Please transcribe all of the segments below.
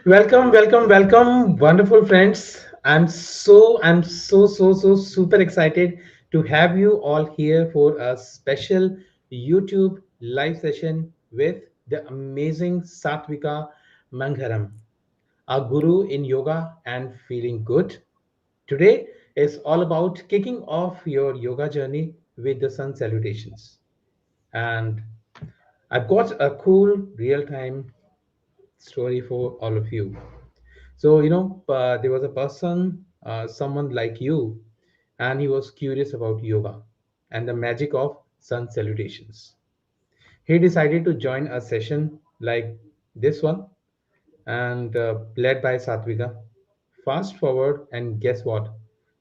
Welcome, welcome, welcome, wonderful friends. I'm so super excited to have you all here for a special YouTube live session with the amazing Saatvika Mangharam, our guru in yoga and feeling good. Today is all about kicking off your yoga journey with the Sun Salutations. And I've got a cool real time story for all of you. So, there was a person, someone like you, and he was curious about yoga and the magic of sun salutations. He decided to join a session like this one and led by Satvika. Fast forward, and guess what?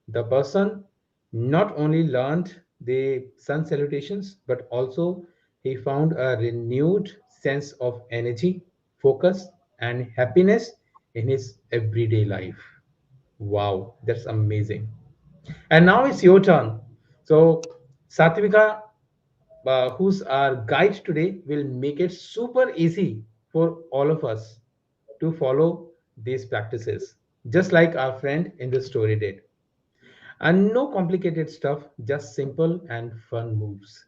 The person not only learned the sun salutations, but also he found a renewed sense of energy, focus, and happiness in his everyday life. Wow, that's amazing. And now it's your turn. So, Satvika, who's our guide today, will make it super easy for all of us to follow these practices, just like our friend in the story did. And no complicated stuff, just simple and fun moves.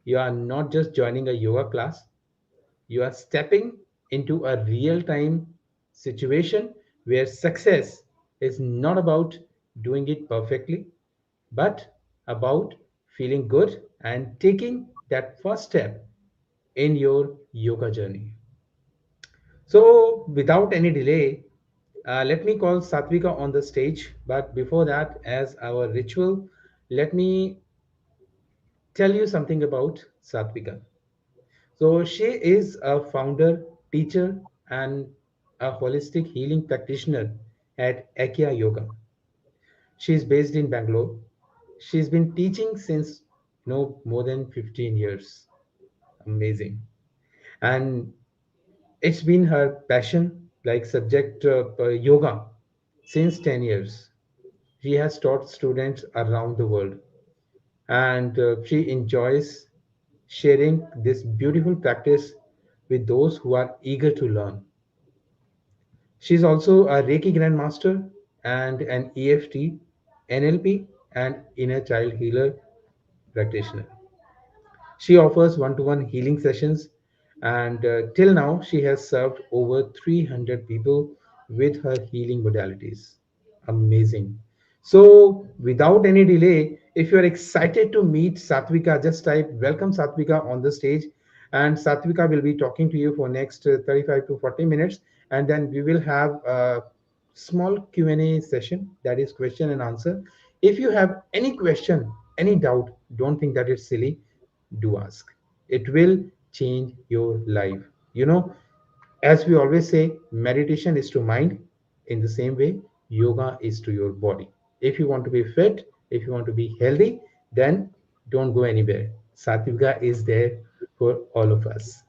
You are not just joining a yoga class, you are stepping into a real time situation where success is not about doing it perfectly, but about feeling good and taking that first step in your yoga journey. So, without any delay, let me call Satvika on the stage. But before that, as our ritual, let me tell you something about Satvika. So, she is a founder, teacher, and a holistic healing practitioner at Akya Yoga. She is based in Bangalore. She's been teaching since more than 15 years. Amazing. And it's been her passion, like subject yoga, since 10 years. She has taught students around the world, and she enjoys sharing this beautiful practice with those who are eager to learn. She's also a Reiki Grandmaster and an EFT, NLP, and inner child healer practitioner. She offers one to one healing sessions, and till now, she has served over 300 people with her healing modalities. Amazing. So, without any delay, if you are excited to meet Satvika, just type welcome Satvika on the stage, and Satvika will be talking to you for next 35 to 40 minutes, and then we will have a small Q&A session, that is question and answer. If you have any question, any doubt, don't think that it's silly, do ask. It will change your life. As we always say, meditation is to mind. In the same way, yoga is to your body. If you want to be fit, if you want to be healthy, then don't go anywhere. Satvika is there for all of us.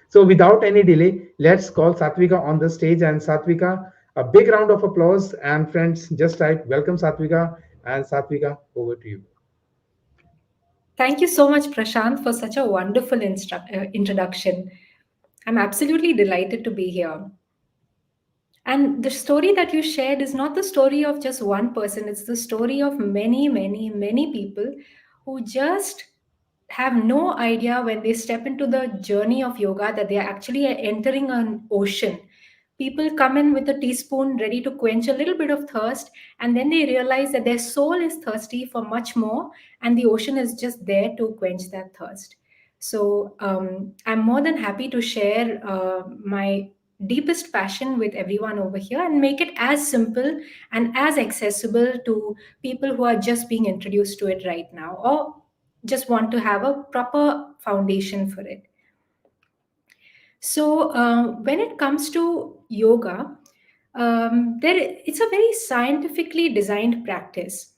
So without any delay, let's call Satvika on the stage. And Satvika, a big round of applause. And friends, just type welcome Satvika. And Satvika, over to you. Thank you so much, Prashant, for such a wonderful introduction. I'm absolutely delighted to be here. And the story that you shared is not the story of just one person, it's the story of many, many, many people who just have no idea when they step into the journey of yoga that they are actually entering an ocean. People come in with a teaspoon ready to quench a little bit of thirst, and then they realize that their soul is thirsty for much more, and the ocean is just there to quench that thirst. So, I'm more than happy to share my deepest passion with everyone over here and make it as simple and as accessible to people who are just being introduced to it right now or just want to have a proper foundation for it. So, when it comes to yoga, it's a very scientifically designed practice.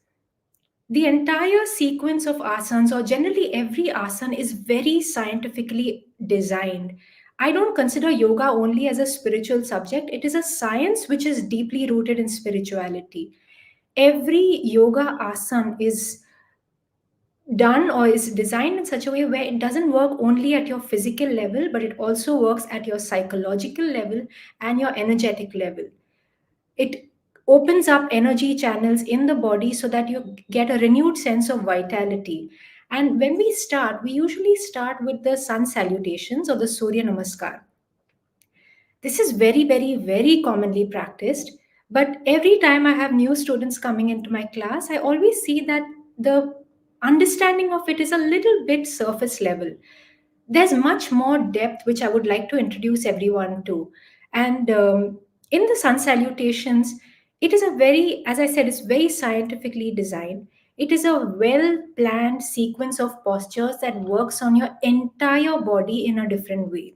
The entire sequence of asanas, or generally every asana, is very scientifically designed. I don't consider yoga only as a spiritual subject, it is a science which is deeply rooted in spirituality. Every yoga asana is done or is designed in such a way where it doesn't work only at your physical level, but it also works at your psychological level and your energetic level. It opens up energy channels in the body so that you get a renewed sense of vitality. And when we start, we usually start with the sun salutations or the Surya Namaskar. This is very, very, very commonly practiced. But every time I have new students coming into my class, I always see that the understanding of it is a little bit surface level. There's much more depth which I would like to introduce everyone to. And in the sun salutations, it is a very, as I said, it's very scientifically designed. It is a well planned sequence of postures that works on your entire body in a different way.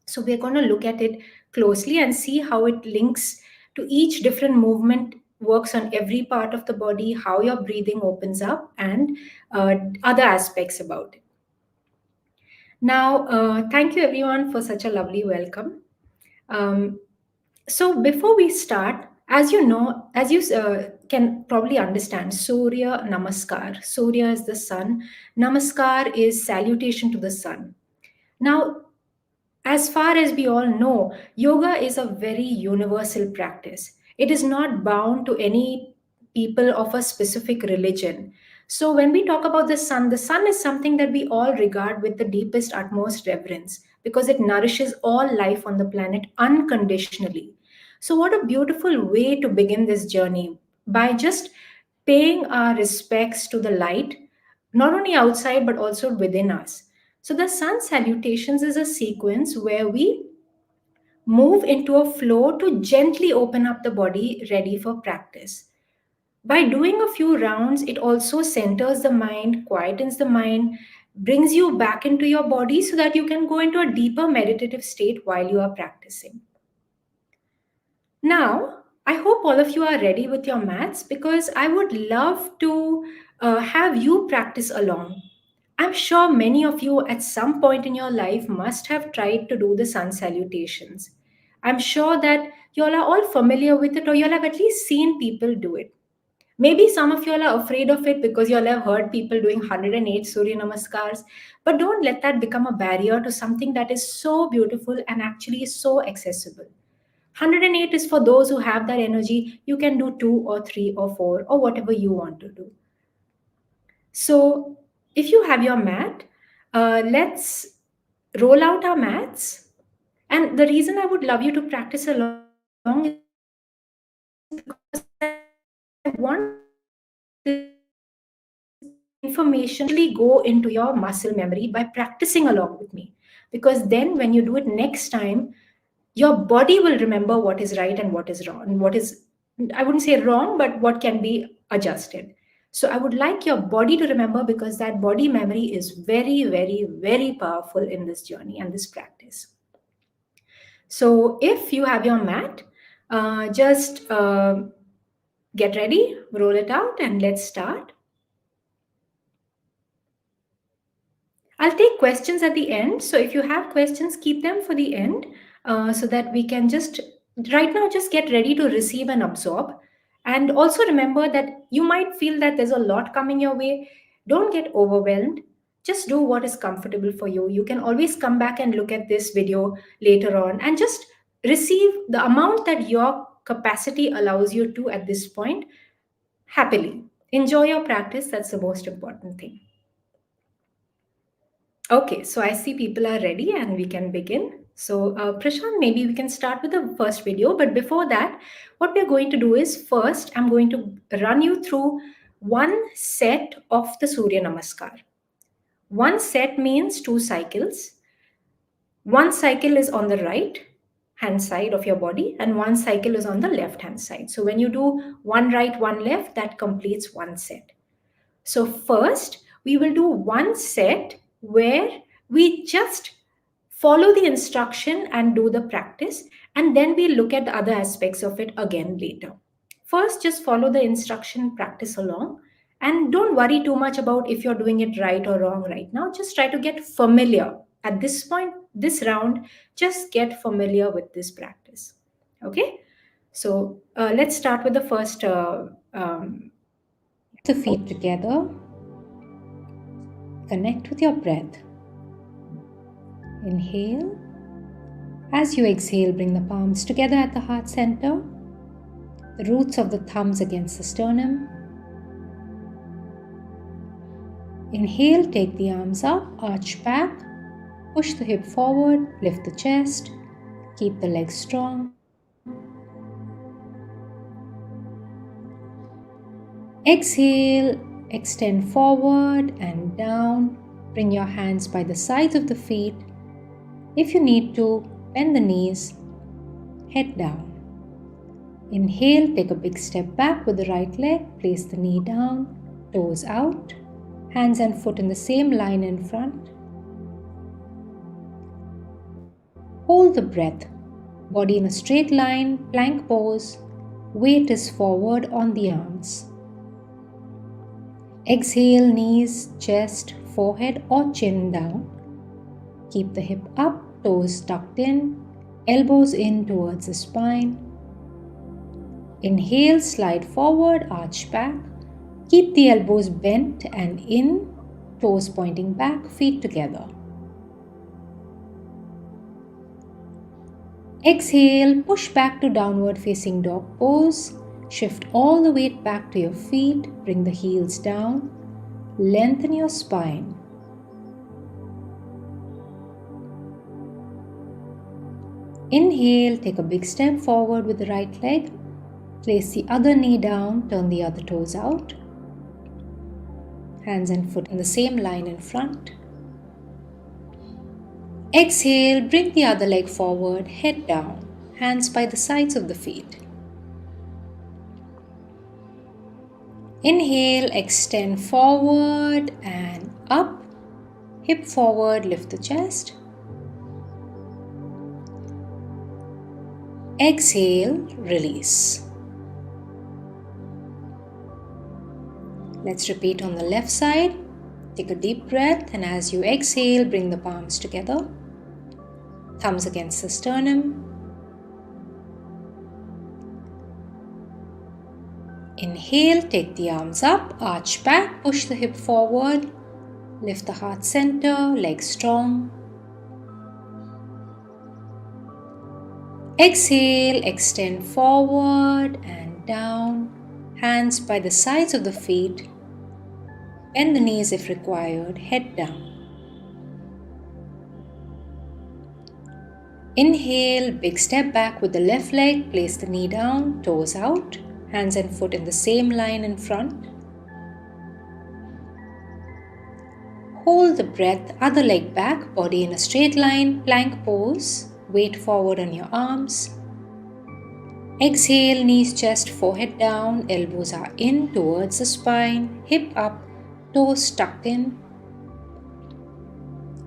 So we're going to look at it closely and see how it links to each different movement, works on every part of the body, how your breathing opens up, and other aspects about it. Now, thank you everyone for such a lovely welcome. Um, so before we start, as you know, as you can probably understand, Surya Namaskar. Surya is the sun. Namaskar is salutation to the sun. Now, as far as we all know, yoga is a very universal practice. It is not bound to any people of a specific religion. So, when we talk about the sun is something that we all regard with the deepest, utmost reverence because it nourishes all life on the planet unconditionally. So, what a beautiful way to begin this journey by just paying our respects to the light, not only outside but also within us. So the sun salutations is a sequence where we move into a flow to gently open up the body ready for practice. By doing a few rounds, it also centers the mind, quietens the mind, brings you back into your body so that you can go into a deeper meditative state while you are practicing. Now, I hope all of you are ready with your mats because I would love to have you practice along. I'm sure many of you at some point in your life must have tried to do the sun salutations. I'm sure that you all are all familiar with it or you'll have at least seen people do it. Maybe some of you all are afraid of it because you all have heard people doing 108 Surya Namaskars, but don't let that become a barrier to something that is so beautiful and actually so accessible. 108 is for those who have that energy. You can do two or three or four or whatever you want to do. So, if you have your mat, let's roll out our mats. And the reason I would love you to practice along is because I want this information to go into your muscle memory by practicing along with me. Because then, when you do it next time, your body will remember what is right and what is wrong, and what is, I wouldn't say wrong, but what can be adjusted. So I would like your body to remember because that body memory is very, very, very powerful in this journey and this practice. So if you have your mat, just get ready, roll it out, and let's start. I'll take questions at the end. So if you have questions, keep them for the end so that we can just, right now, just get ready to receive and absorb. And also remember that you might feel that there's a lot coming your way. Don't get overwhelmed. Just do what is comfortable for you. You can always come back and look at this video later on and just receive the amount that your capacity allows you to at this point happily. Enjoy your practice. That's the most important thing. Okay, so I see people are ready and we can begin. So, Prashant, maybe we can start with the first video. But before that, what we're going to do is first, I'm going to run you through one set of the Surya Namaskar. One set means two cycles. One cycle is on the right hand side of your body, and one cycle is on the left hand side. So, when you do one right, one left, that completes one set. So first, we will do one set where we just follow the instruction and do the practice, and then we look at the other aspects of it again later. First, just follow the instruction, practice along, and don't worry too much about if you're doing it right or wrong right now. Just try to get familiar. At this point, this round, just get familiar with this practice. Okay? So let's start with the first. The feet together. Connect with your breath. Inhale. As you exhale, bring the palms together at the heart center, the roots of the thumbs against the sternum. Inhale, take the arms up, arch back, push the hip forward, lift the chest, keep the legs strong. Exhale, extend forward and down. Bring your hands by the sides of the feet. If you need to, bend the knees, head down. Inhale, take a big step back with the right leg, place the knee down, toes out, hands and foot in the same line in front. Hold the breath, body in a straight line, plank pose, weight is forward on the arms. Exhale, knees, chest, forehead or chin down. Keep the hip up, toes tucked in, elbows in towards the spine. Inhale, slide forward, arch back. Keep the elbows bent and in, toes pointing back, feet together. Exhale, push back to downward facing dog pose. Shift all the weight back to your feet. Bring the heels down. Lengthen your spine. Inhale, take a big step forward with the right leg. Place the other knee down, turn the other toes out. Hands and foot in the same line in front. Exhale, bring the other leg forward, head down, hands by the sides of the feet. Inhale, extend forward and up, hip forward, lift the chest. Exhale, release. Let's repeat on the left side. Take a deep breath and as you exhale, bring the palms together. Thumbs against the sternum. Inhale, take the arms up, arch back, push the hip forward, lift the heart center, legs strong. Exhale, extend forward and down, hands by the sides of the feet. Bend the knees if required, head down. Inhale, big step back with the left leg, place the knee down, toes out, hands and foot in the same line in front. Hold the breath, other leg back, body in a straight line, plank pose, weight forward on your arms. Exhale, knees, chest, forehead down, elbows are in towards the spine, hip up, toes tucked in.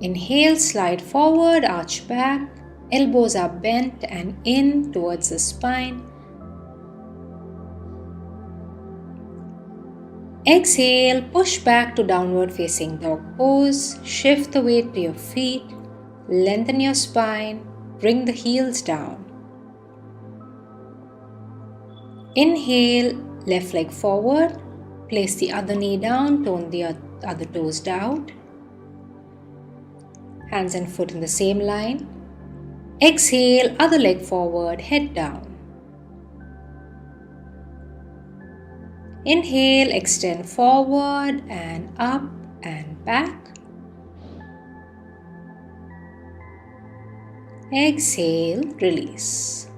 Inhale, slide forward, arch back. Elbows are bent and in towards the spine. Exhale, push back to downward facing dog pose. Shift the weight to your feet. Lengthen your spine. Bring the heels down. Inhale, left leg forward. Place the other knee down, turn the other toes down. Hands and foot in the same line. Exhale, other leg forward, head down. Inhale, extend forward and up and back. Exhale, release.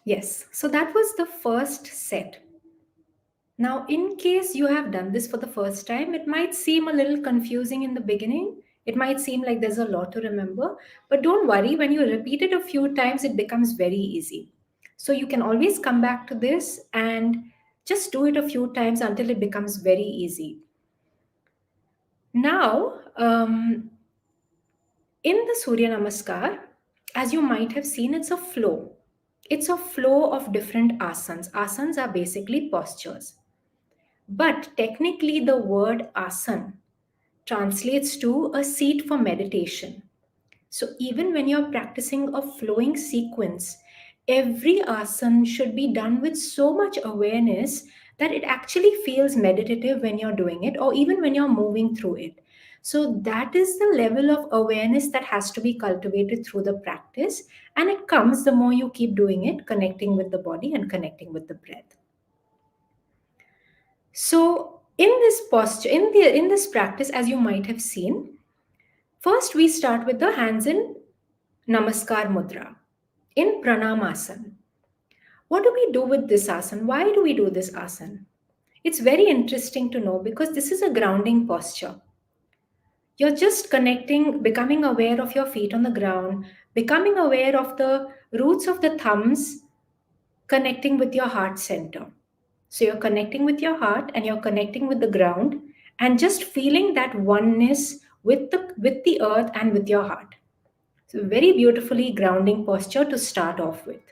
Yes, so that was the first set. Now, in case you have done this for the first time, it might seem a little confusing in the beginning. It might seem like there's a lot to remember, but don't worry, when you repeat it a few times, it becomes very easy. So you can always come back to this and just do it a few times until it becomes very easy. Now, in the Surya Namaskar, as you might have seen, it's a flow. It's a flow of different asanas. Asanas are basically postures. But technically, the word asan translates to a seat for meditation. So even when you're practicing a flowing sequence, every asana should be done with so much awareness that it actually feels meditative when you're doing it, or even when you're moving through it. So that is the level of awareness that has to be cultivated through the practice. And it comes the more you keep doing it, connecting with the body and connecting with the breath. So in this posture, in this practice, as you might have seen, first we start with the hands in Namaskar Mudra, in Pranamasana. What do we do with this asana? Why do we do this asana? It's very interesting to know because this is a grounding posture. You're just connecting, becoming aware of your feet on the ground, becoming aware of the roots of the thumbs, connecting with your heart center. So you're connecting with your heart and you're connecting with the ground and just feeling that oneness with the earth and with your heart. So very beautifully grounding posture to start off with.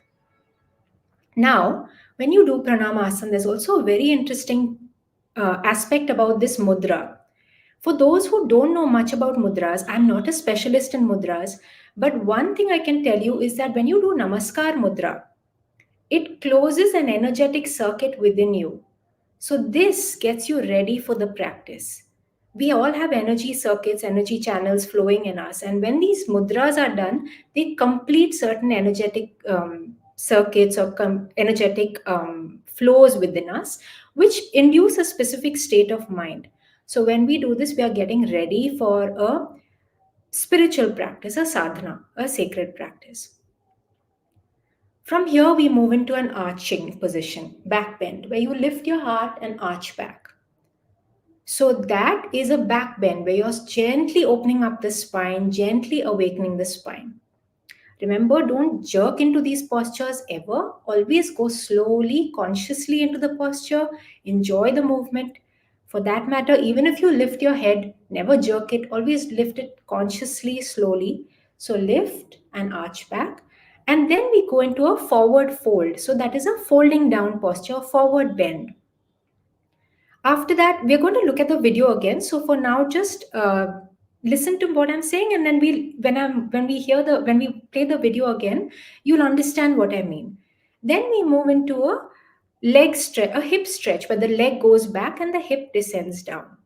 Now, when you do pranamasana, there's also a very interesting aspect about this mudra. For those who don't know much about mudras, I'm not a specialist in mudras, but one thing I can tell you is that when you do namaskar mudra, it closes an energetic circuit within you. So, this gets you ready for the practice. We all have energy circuits, energy channels flowing in us. And when these mudras are done, they complete certain energetic circuits or energetic flows within us, which induce a specific state of mind. So, when we do this, we are getting ready for a spiritual practice, a sadhana, a sacred practice. From here, we move into an arching position, back bend, where you lift your heart and arch back. So, that is a back bend where you're gently opening up the spine, gently awakening the spine. Remember, don't jerk into these postures ever. Always go slowly, consciously into the posture. Enjoy the movement. For that matter, even if you lift your head, never jerk it. Always lift it consciously, slowly. So lift and arch back. And then we go into a forward fold. So that is a folding down posture, forward bend. After that, we're going to look at the video again. So for now, just listen to what I'm saying, and then when we play the video again, you'll understand what I mean. Then we move into a leg stretch, a hip stretch, where the leg goes back and the hip descends down.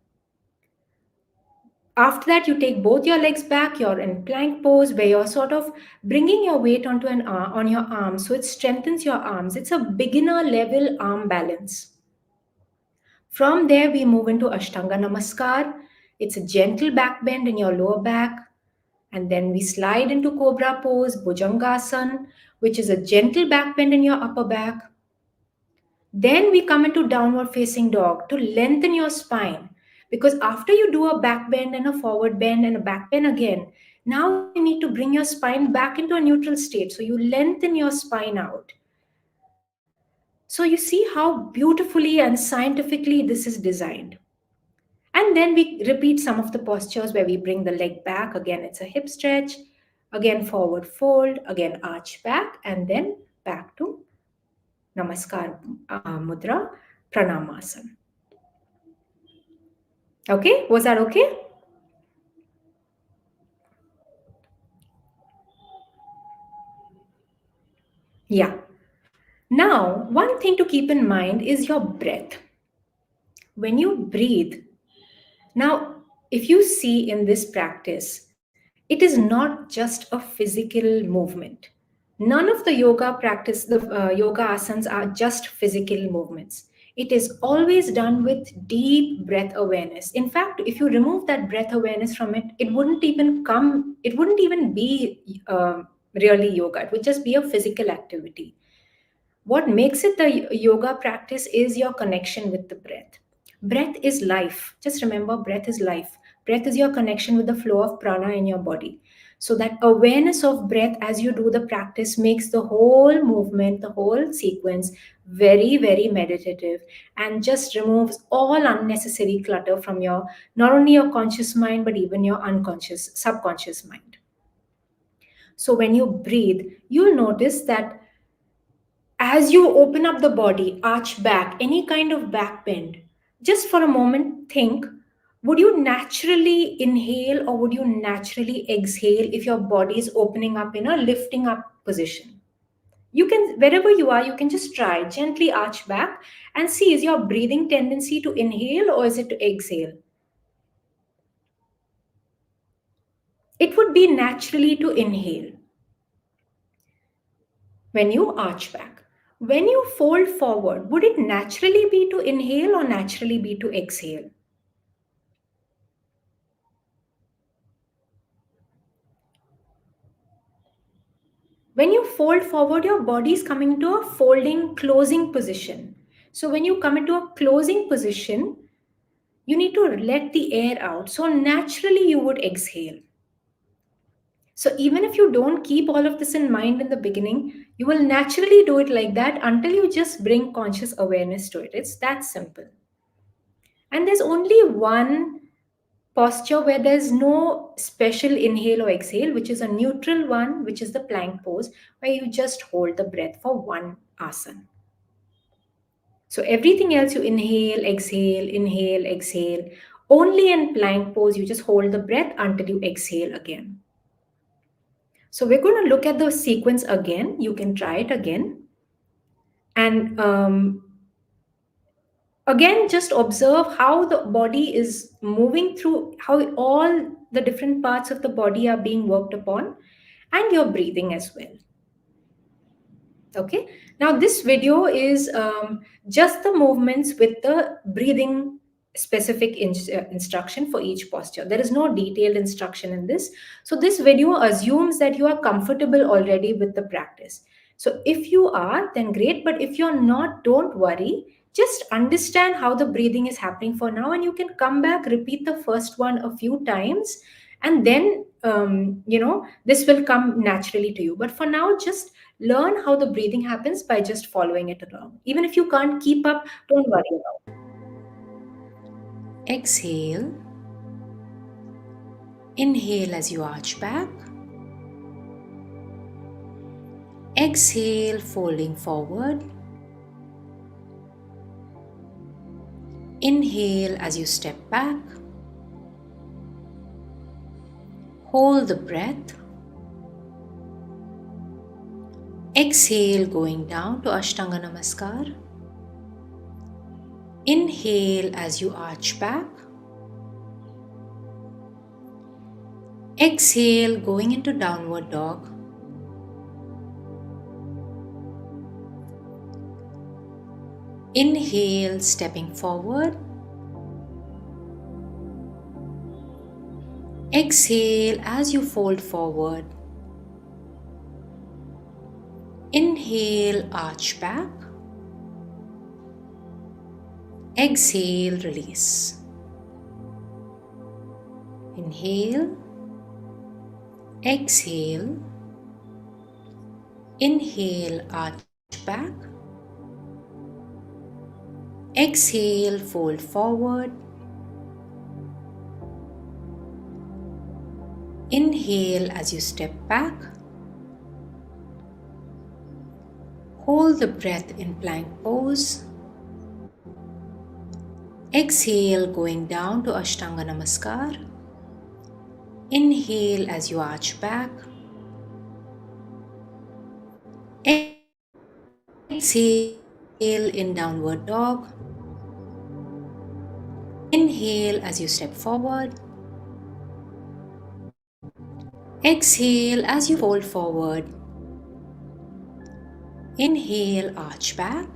After that, you take both your legs back. You're in plank pose, where you're sort of bringing your weight onto an arm, on your arms, so it strengthens your arms. It's a beginner level arm balance. From there, we move into Ashtanga Namaskar. It's a gentle back bend in your lower back. And then we slide into Cobra pose, Bhujangasana, which is a gentle back bend in your upper back. Then we come into downward facing dog to lengthen your spine. Because after you do a back bend and a forward bend and a back bend again, now you need to bring your spine back into a neutral state. So you lengthen your spine out. So you see how beautifully and scientifically this is designed. And then we repeat some of the postures where we bring the leg back. Again, it's a hip stretch. Again, forward fold. Again, arch back. And then back to Namaskar Mudra, Pranamasana. Okay, was that okay? Yeah. Now, one thing to keep in mind is your breath. When you breathe, now, if you see in this practice, it is not just a physical movement. None of the yoga practice, the yoga asanas are just physical movements. It is always done with deep breath awareness. In fact, if you remove that breath awareness from it, it wouldn't even be really yoga. It would just be a physical activity. What makes it the yoga practice is your connection with the breath. Breath is life. Just remember, breath is life. Breath is your connection with the flow of prana in your body. So, that awareness of breath as you do the practice makes the whole movement, the whole sequence very, very meditative and just removes all unnecessary clutter from your not only your conscious mind but even your unconscious, subconscious mind. So, when you breathe, you'll notice that as you open up the body, arch back, any kind of back bend, just for a moment, think Would you naturally inhale or would you naturally exhale if your body is opening up in a lifting up position? You can, wherever you are, you can just try gently arch back and see, is your breathing tendency to inhale or is it to exhale? It would be naturally to inhale when you arch back. When you fold forward, would it naturally be to inhale or naturally be to exhale? When you fold forward, your body is coming to a folding, closing position. So when you come into a closing position, you need to let the air out. So naturally, you would exhale. So even if you don't keep all of this in mind in the beginning, you will naturally do it like that until you just bring conscious awareness to it. It's that simple. And there's only one posture where there's no special inhale or exhale, which is a neutral one, which is the plank pose, where you just hold the breath for one asana. So everything else you inhale, exhale. Only in plank pose, you just hold the breath until you exhale again. So we're going to look at the sequence again. You can try it again. And again, just observe how the body is moving through, how all the different parts of the body are being worked upon, and your breathing as well. Okay, now this video is just the movements with the breathing specific instruction for each posture. There is no detailed instruction in this. So this video assumes that you are comfortable already with the practice. So if you are, then great, but if you're not, don't worry. Just understand how the breathing is happening for now, and you can come back, repeat the first one a few times, and then this will come naturally to you. But for now, just learn how the breathing happens by just following it along. Even if you can't keep up, don't worry about it. Exhale. Inhale as you arch back. Exhale, folding forward. Inhale as you step back. Hold the breath. Exhale, going down to Ashtanga Namaskar. Inhale as you arch back. Exhale, going into downward dog. Inhale, stepping forward. Exhale as you fold forward. Inhale, arch back. Exhale, release. Inhale. Exhale. Inhale, arch back. Exhale, fold forward. Inhale as you step back. Hold the breath in plank pose. Exhale, going down to Ashtanga Namaskar. Inhale as you arch back. Exhale in downward dog. Inhale as you step forward. Exhale as you fold forward. Inhale, arch back.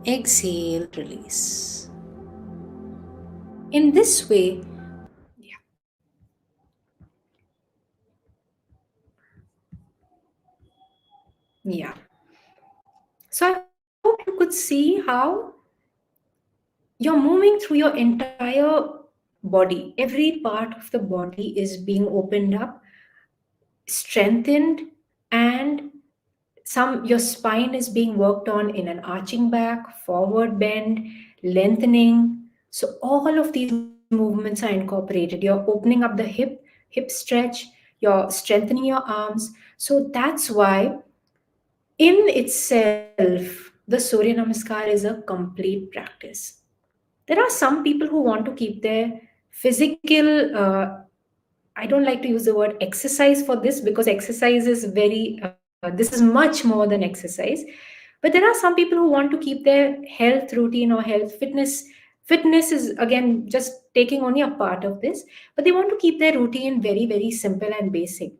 Exhale, release. In this way, yeah. So I hope you could see how you're moving through your entire body. Every part of the body is being opened up, strengthened, and your spine is being worked on in an arching back, forward bend, lengthening. So all of these movements are incorporated. You're opening up the hip stretch, you're strengthening your arms. So that's why in itself the Surya Namaskar is a complete practice. There are some people who want to keep their physical, I don't like to use the word exercise for this, because exercise is this is much more than exercise. But there are some people who want to keep their health routine or health fitness. Fitness is again just taking only a part of this, but they want to keep their routine very, very simple and basic.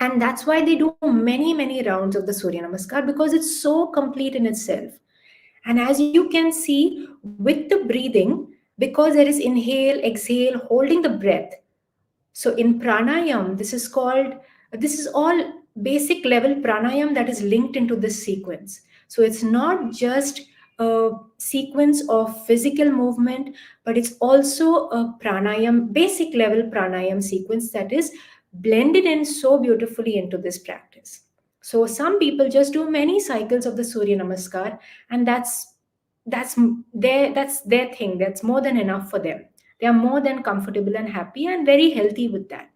And that's why they do many, many rounds of the Surya Namaskar, because it's so complete in itself. And as you can see with the breathing, because there is inhale, exhale, holding the breath. So in pranayam, this is all basic level pranayam that is linked into this sequence. So it's not just a sequence of physical movement, but it's also a pranayam, basic level pranayam sequence that is blended in so beautifully into this practice. So some people just do many cycles of the Surya Namaskar, and that's that's their thing. That's more than enough for them. They are more than comfortable and happy and very healthy with that.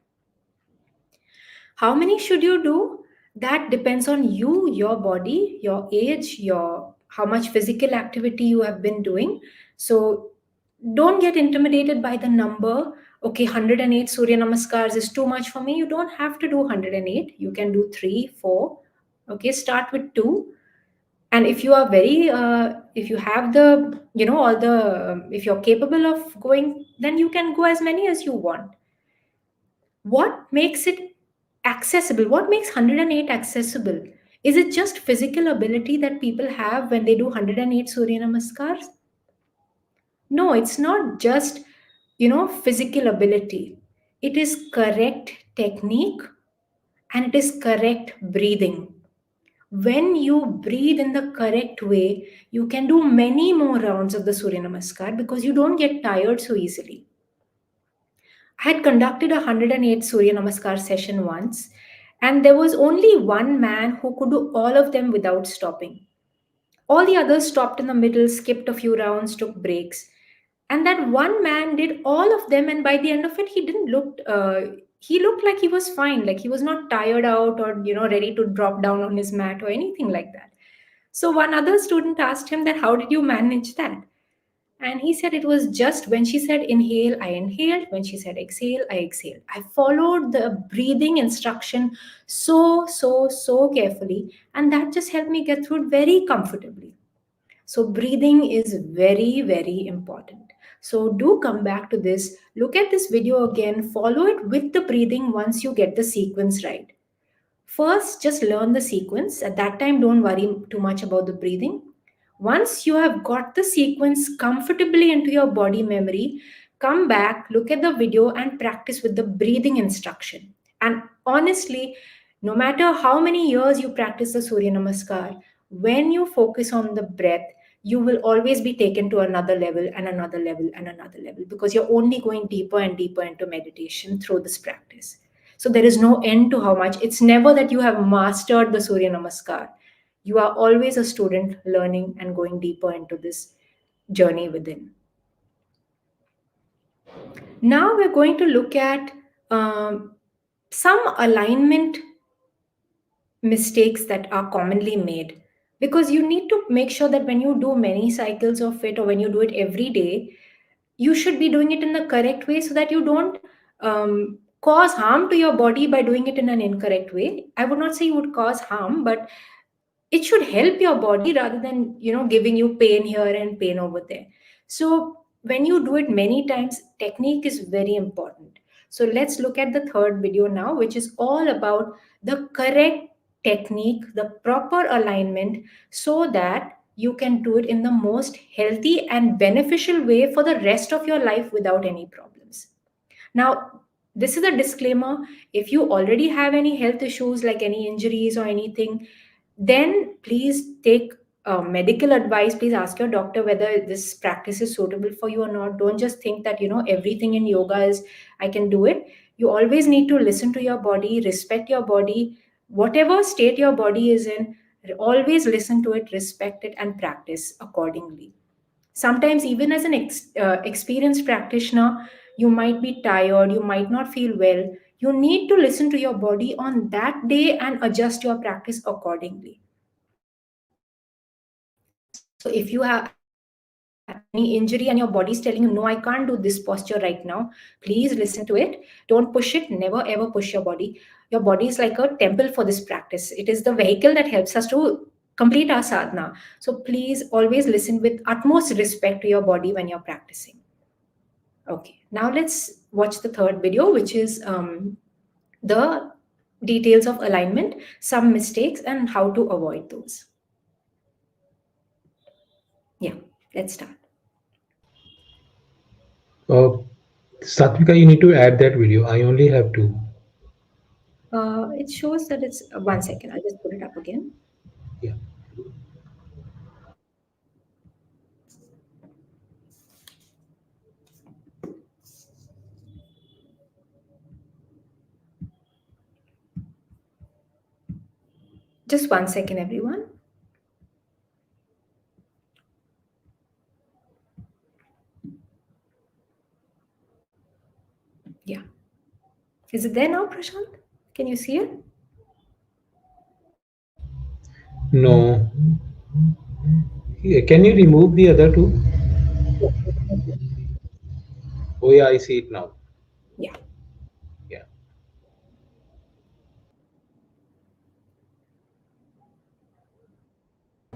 How many should you do? That depends on you, your body, your age, your how much physical activity you have been doing. So don't get intimidated by the number. Okay, 108 Surya Namaskars is too much for me. You don't have to do 108. You can do 3, 4. Okay, start with 2. And if you are very if you have the all the if you're capable of going, then you can go as many as you want. What makes it accessible? What makes 108 accessible? Is it just physical ability that people have when they do 108 Surya Namaskars? No, it's not just, physical ability. It is correct technique and it is correct breathing. When you breathe in the correct way, you can do many more rounds of the Surya Namaskar because you don't get tired so easily. I had conducted a 108 Surya Namaskar session once, and there was only one man who could do all of them without stopping. All the others stopped in the middle, skipped a few rounds, took breaks. And that one man did all of them, and by the end of it, he looked like he was fine, like he was not tired out or ready to drop down on his mat or anything like that. So one other student asked him that how did you manage that? And he said it was just when she said inhale, I inhaled. When she said exhale, I exhaled. I followed the breathing instruction so carefully. And that just helped me get through it very comfortably. So breathing is very, very important. So do come back to this. Look at this video again. Follow it with the breathing once you get the sequence right. First, just learn the sequence. At that time, don't worry too much about the breathing. Once you have got the sequence comfortably into your body memory, come back, look at the video, and practice with the breathing instruction. And honestly, no matter how many years you practice the Surya Namaskar, when you focus on the breath, you will always be taken to another level and another level and another level because you're only going deeper and deeper into meditation through this practice. So there is no end to how much. It's never that you have mastered the Surya Namaskar. You are always a student learning and going deeper into this journey within. Now we're going to look at some alignment mistakes that are commonly made, because you need to make sure that when you do many cycles of it or when you do it every day, you should be doing it in the correct way so that you don't cause harm to your body by doing it in an incorrect way. I would not say you would cause harm, but it should help your body rather than giving you pain here and pain over there. So when you do it many times, technique is very important. So let's look at the third video now, which is all about the correct technique, the proper alignment, so that you can do it in the most healthy and beneficial way for the rest of your life without any problems. Now, this is a disclaimer. If you already have any health issues like any injuries or anything, then please take medical advice. Please ask your doctor whether this practice is suitable for you or not. Don't just think that everything in yoga is I can do it. You always need to listen to your body, respect your body, whatever state your body is in. Always listen to it, respect it, and practice accordingly. Sometimes even as an experienced practitioner, you might be tired, you might not feel well. You need to listen to your body on that day and adjust your practice accordingly. So if you have, as I said, if you have any health issues, any injury and your body's telling you, no, I can't do this posture right now, please listen to it. Don't push it. Never ever push your body. Your body is like a temple for this practice. It is the vehicle that helps us to complete our sadhana. So please always listen with utmost respect to your body when you're practicing. Okay, now let's watch the third video, which is the details of alignment, some mistakes, and how to avoid those. Yeah, let's start. Uh, Satvika, you need to add that video. I only have two. It shows that it's 1 second. I'll just put it up again. Yeah. Just 1 second, everyone. Yeah. Is it there now, Prashant? Can you see it? No. Yeah, can you remove the other two? Oh yeah, I see it now. Yeah. Yeah.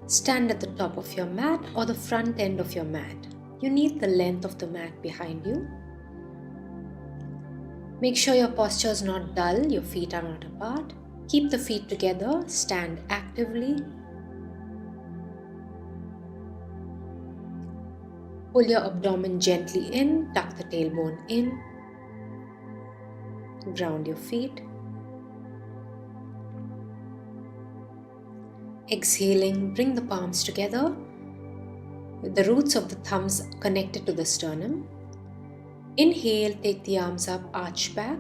Stand at the top of your mat or the front end of your mat. You need the length of the mat behind you. Make sure your posture is not dull, your feet are not apart. Keep the feet together, stand actively. Pull your abdomen gently in, tuck the tailbone in. Ground your feet. Exhaling, bring the palms together with the roots of the thumbs connected to the sternum. Inhale, take the arms up, arch back.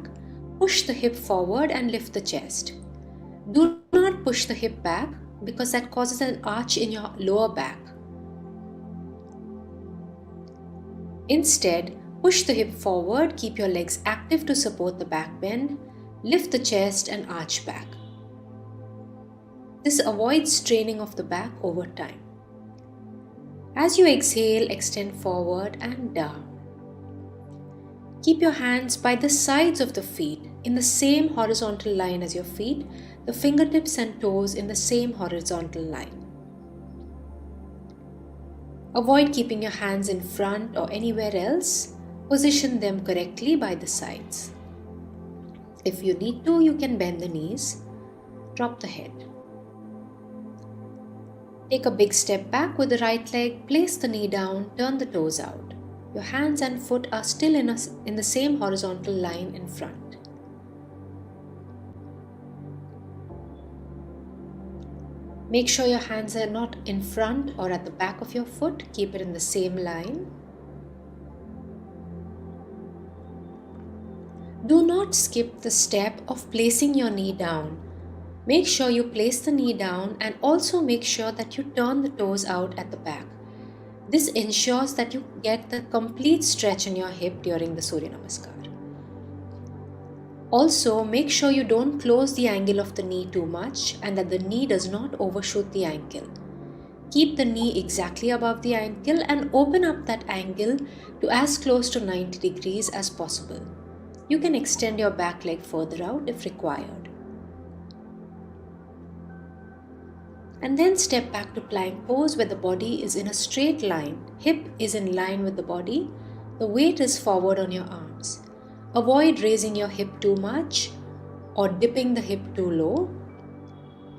Push the hip forward and lift the chest. Do not push the hip back because that causes an arch in your lower back. Instead, push the hip forward, keep your legs active to support the back bend, lift the chest and arch back. This avoids straining of the back over time. As you exhale, extend forward and down. Keep your hands by the sides of the feet in the same horizontal line as your feet, the fingertips and toes in the same horizontal line. Avoid keeping your hands in front or anywhere else. Position them correctly by the sides. If you need to, you can bend the knees. Drop the head. Take a big step back with the right leg, place the knee down, turn the toes out. Your hands and foot are still in the same horizontal line in front. Make sure your hands are not in front or at the back of your foot. Keep it in the same line. Do not skip the step of placing your knee down. Make sure you place the knee down and also make sure that you turn the toes out at the back. This ensures that you get the complete stretch in your hip during the Surya Namaskar. Also, make sure you don't close the angle of the knee too much and that the knee does not overshoot the ankle. Keep the knee exactly above the ankle and open up that angle to as close to 90 degrees as possible. You can extend your back leg further out if required. And then step back to plank pose where the body is in a straight line. Hip is in line with the body. The weight is forward on your arms. Avoid raising your hip too much or dipping the hip too low.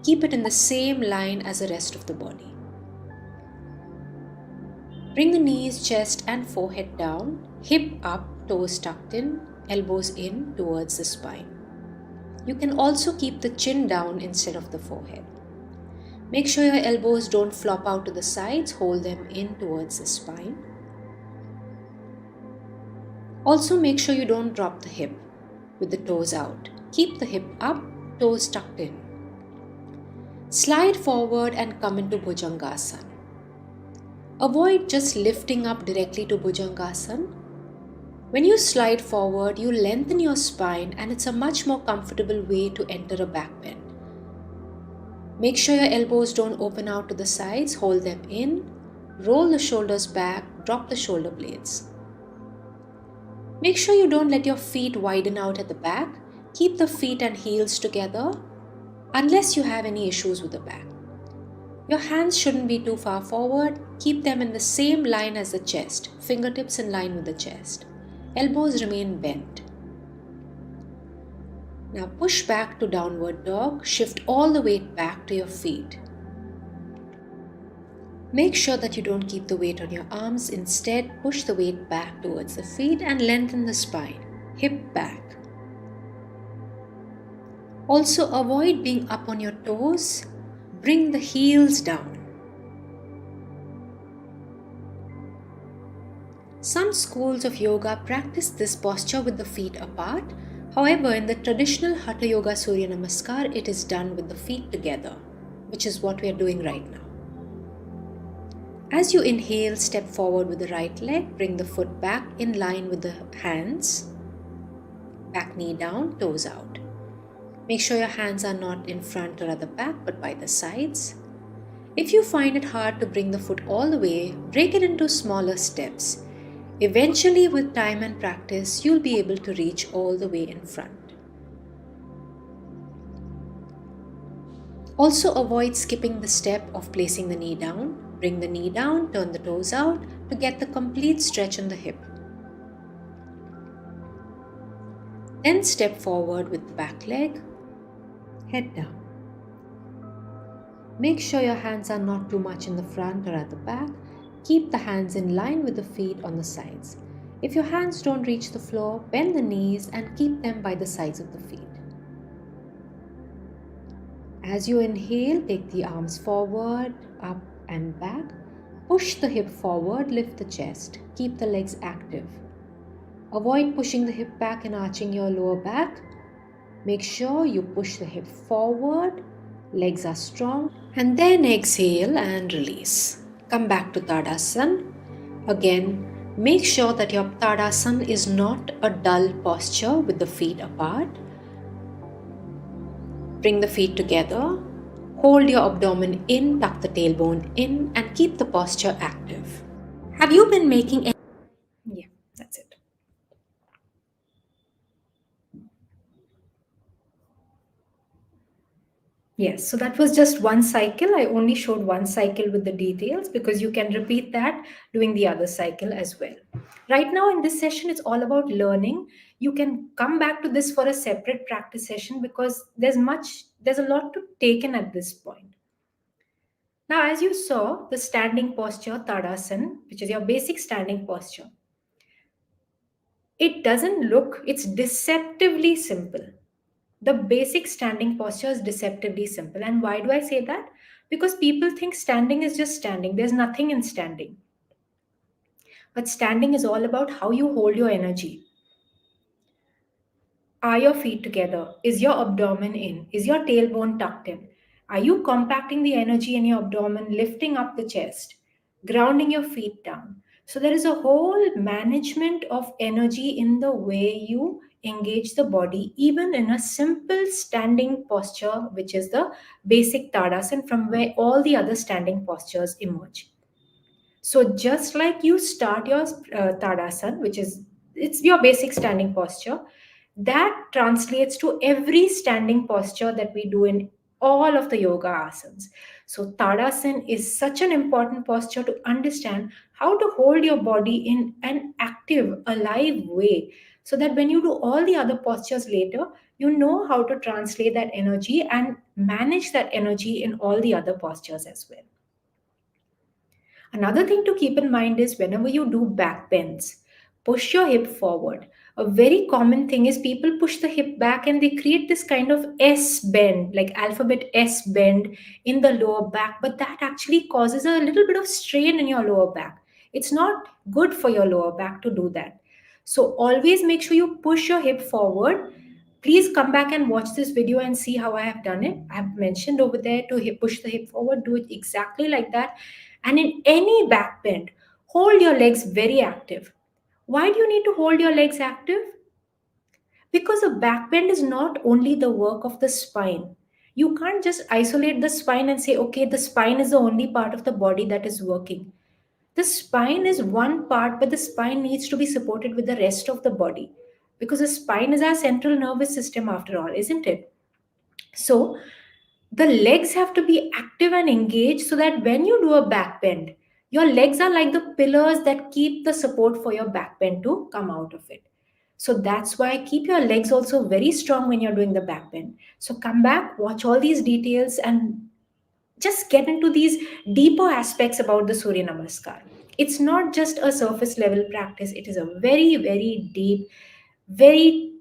Keep it in the same line as the rest of the body. Bring the knees, chest and forehead down. Hip up, toes tucked in, elbows in towards the spine. You can also keep the chin down instead of the forehead. Make sure your elbows don't flop out to the sides, hold them in towards the spine. Also make sure you don't drop the hip with the toes out. Keep the hip up, toes tucked in. Slide forward and come into Bhujangasana. Avoid just lifting up directly to Bhujangasana. When you slide forward, you lengthen your spine and it's a much more comfortable way to enter a back bend. Make sure your elbows don't open out to the sides, hold them in, roll the shoulders back, drop the shoulder blades. Make sure you don't let your feet widen out at the back. Keep the feet and heels together unless you have any issues with the back. Your hands shouldn't be too far forward. Keep them in the same line as the chest, fingertips in line with the chest. Elbows remain bent. Now push back to downward dog. Shift all the weight back to your feet. Make sure that you don't keep the weight on your arms. Instead, push the weight back towards the feet and lengthen the spine. Hip back. Also avoid being up on your toes. Bring the heels down. Some schools of yoga practice this posture with the feet apart. However, in the traditional Hatha Yoga Surya Namaskar, it is done with the feet together, which is what we are doing right now. As you inhale, step forward with the right leg. Bring the foot back in line with the hands. Back knee down, toes out. Make sure your hands are not in front or at the back, but by the sides. If you find it hard to bring the foot all the way, break it into smaller steps. Eventually, with time and practice, you'll be able to reach all the way in front. Also avoid skipping the step of placing the knee down. Bring the knee down, turn the toes out to get the complete stretch in the hip. Then step forward with the back leg, head down. Make sure your hands are not too much in the front or at the back. Keep the hands in line with the feet on the sides. If your hands don't reach the floor, bend the knees and keep them by the sides of the feet. As you inhale, take the arms forward, up and back. Push the hip forward, lift the chest. Keep the legs active. Avoid pushing the hip back and arching your lower back. Make sure you push the hip forward, legs are strong, and then exhale and release. Come back to Tadasana. Again, make sure that your Tadasana is not a dull posture with the feet apart. Bring the feet together. Hold your abdomen in, tuck the tailbone in, and keep the posture active. Have you been making any... Yeah, that's it. Yes, so that was just one cycle. I only showed one cycle with the details because you can repeat that doing the other cycle as well. Right now in this session, it's all about learning. You can come back to this for a separate practice session because there's a lot to take in at this point. Now, as you saw, the standing posture, Tadasana, which is your basic standing posture, it's deceptively simple. The basic standing posture is deceptively simple. And why do I say that? Because people think standing is just standing. There's nothing in standing. But standing is all about how you hold your energy. Are your feet together? Is your abdomen in? Is your tailbone tucked in? Are you compacting the energy in your abdomen, lifting up the chest, grounding your feet down? So there is a whole management of energy in the way you engage the body, even in a simple standing posture, which is the basic Tadasana, from where all the other standing postures emerge. So just like you start your Tadasana, it's your basic standing posture, that translates to every standing posture that we do in all of the yoga asanas. So Tadasana is such an important posture to understand how to hold your body in an active, alive way, so that when you do all the other postures later, you know how to translate that energy and manage that energy in all the other postures as well. Another thing to keep in mind is whenever you do back bends, push your hip forward. A very common thing is people push the hip back and they create this kind of S bend, like alphabet S bend in the lower back, but that actually causes a little bit of strain in your lower back. It's not good for your lower back to do that. So always make sure you push your hip forward. Please come back and watch this video and see how I have done it. I have mentioned over there to push the hip forward, do it exactly like that. And in any back bend, hold your legs very active. Why do you need to hold your legs active? Because a back bend is not only the work of the spine. You can't just isolate the spine and say, okay, the spine is the only part of the body that is working. The spine is one part, but the spine needs to be supported with the rest of the body, because the spine is our central nervous system after all, isn't it? So the legs have to be active and engaged so that when you do a back bend, your legs are like the pillars that keep the support for your back bend to come out of it. So that's why keep your legs also very strong when you're doing the back bend. So come back, watch all these details, and just get into these deeper aspects about the Surya Namaskar. It's not just a surface level practice, it is a very, very deep, very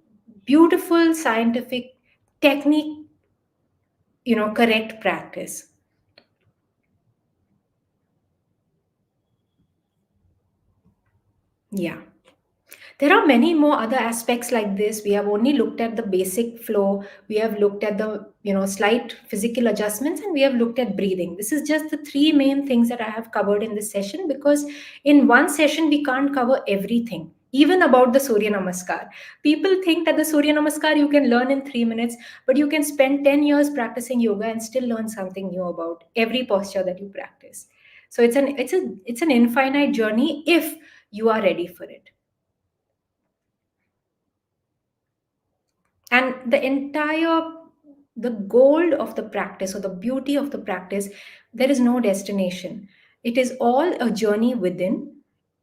beautiful scientific technique, correct practice. Yeah. There are many more other aspects like this. We have only looked at the basic flow. We have looked at the, slight physical adjustments, and we have looked at breathing. This is just the three main things that I have covered in this session, because in one session we can't cover everything. Even about the Surya Namaskar. People think that the Surya Namaskar you can learn in 3 minutes, but you can spend 10 years practicing yoga and still learn something new about every posture that you practice. So it's an infinite journey if you are ready for it. And the gold of the practice, or the beauty of the practice, there is no destination. It is all a journey within.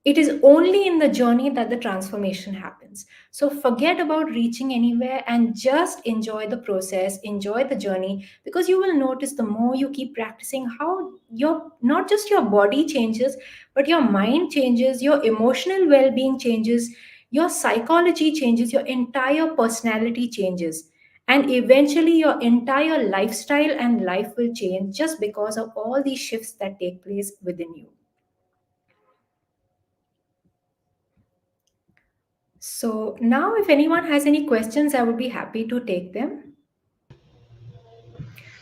It is only in the journey that the transformation happens. So forget about reaching anywhere and just enjoy the process, enjoy the journey, because you will notice the more you keep practicing how your not just your body changes, but your mind changes, your emotional well-being changes, your psychology changes, your entire personality changes, and eventually your entire lifestyle and life will change just because of all these shifts that take place within you. So now, if anyone has any questions, I would be happy to take them.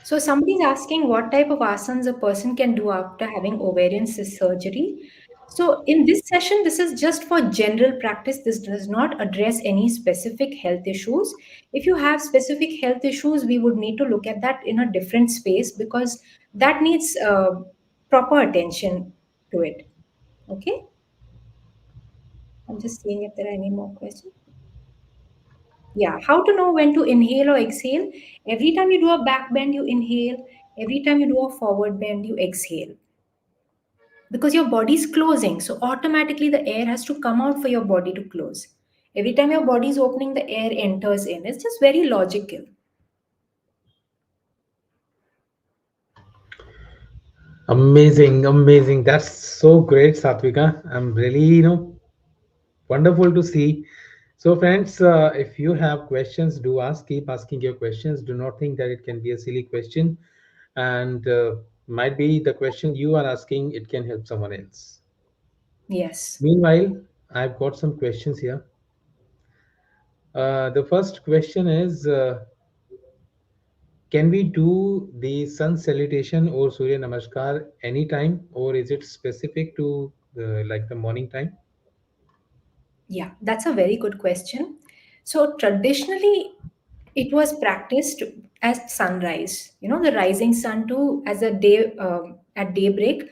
So somebody's asking what type of asanas a person can do after having ovarian cyst surgery. So in this session, this is just for general practice. This does not address any specific health issues. If you have specific health issues, we would need to look at that in a different space, because that needs proper attention to it. Okay. I'm just seeing if there are any more questions. Yeah, how to know when to inhale or exhale? Every time you do a back bend, you inhale. Every time you do a forward bend, you exhale. Because your body is closing, so automatically the air has to come out for your body to close. Every time your body is opening, the air enters in. It's just very logical. Amazing, amazing. That's so great, Satvika. I'm really, wonderful to see. So, friends, if you have questions, do ask. Keep asking your questions. Do not think that it can be a silly question, and might be the question you are asking. It can help someone else. Yes. Meanwhile, I've got some questions here. The first question is, can we do the sun salutation or Surya Namaskar anytime, or is it specific to like the morning time? Yeah, that's a very good question. So traditionally, it was practiced as sunrise. The rising sun to as a day at daybreak,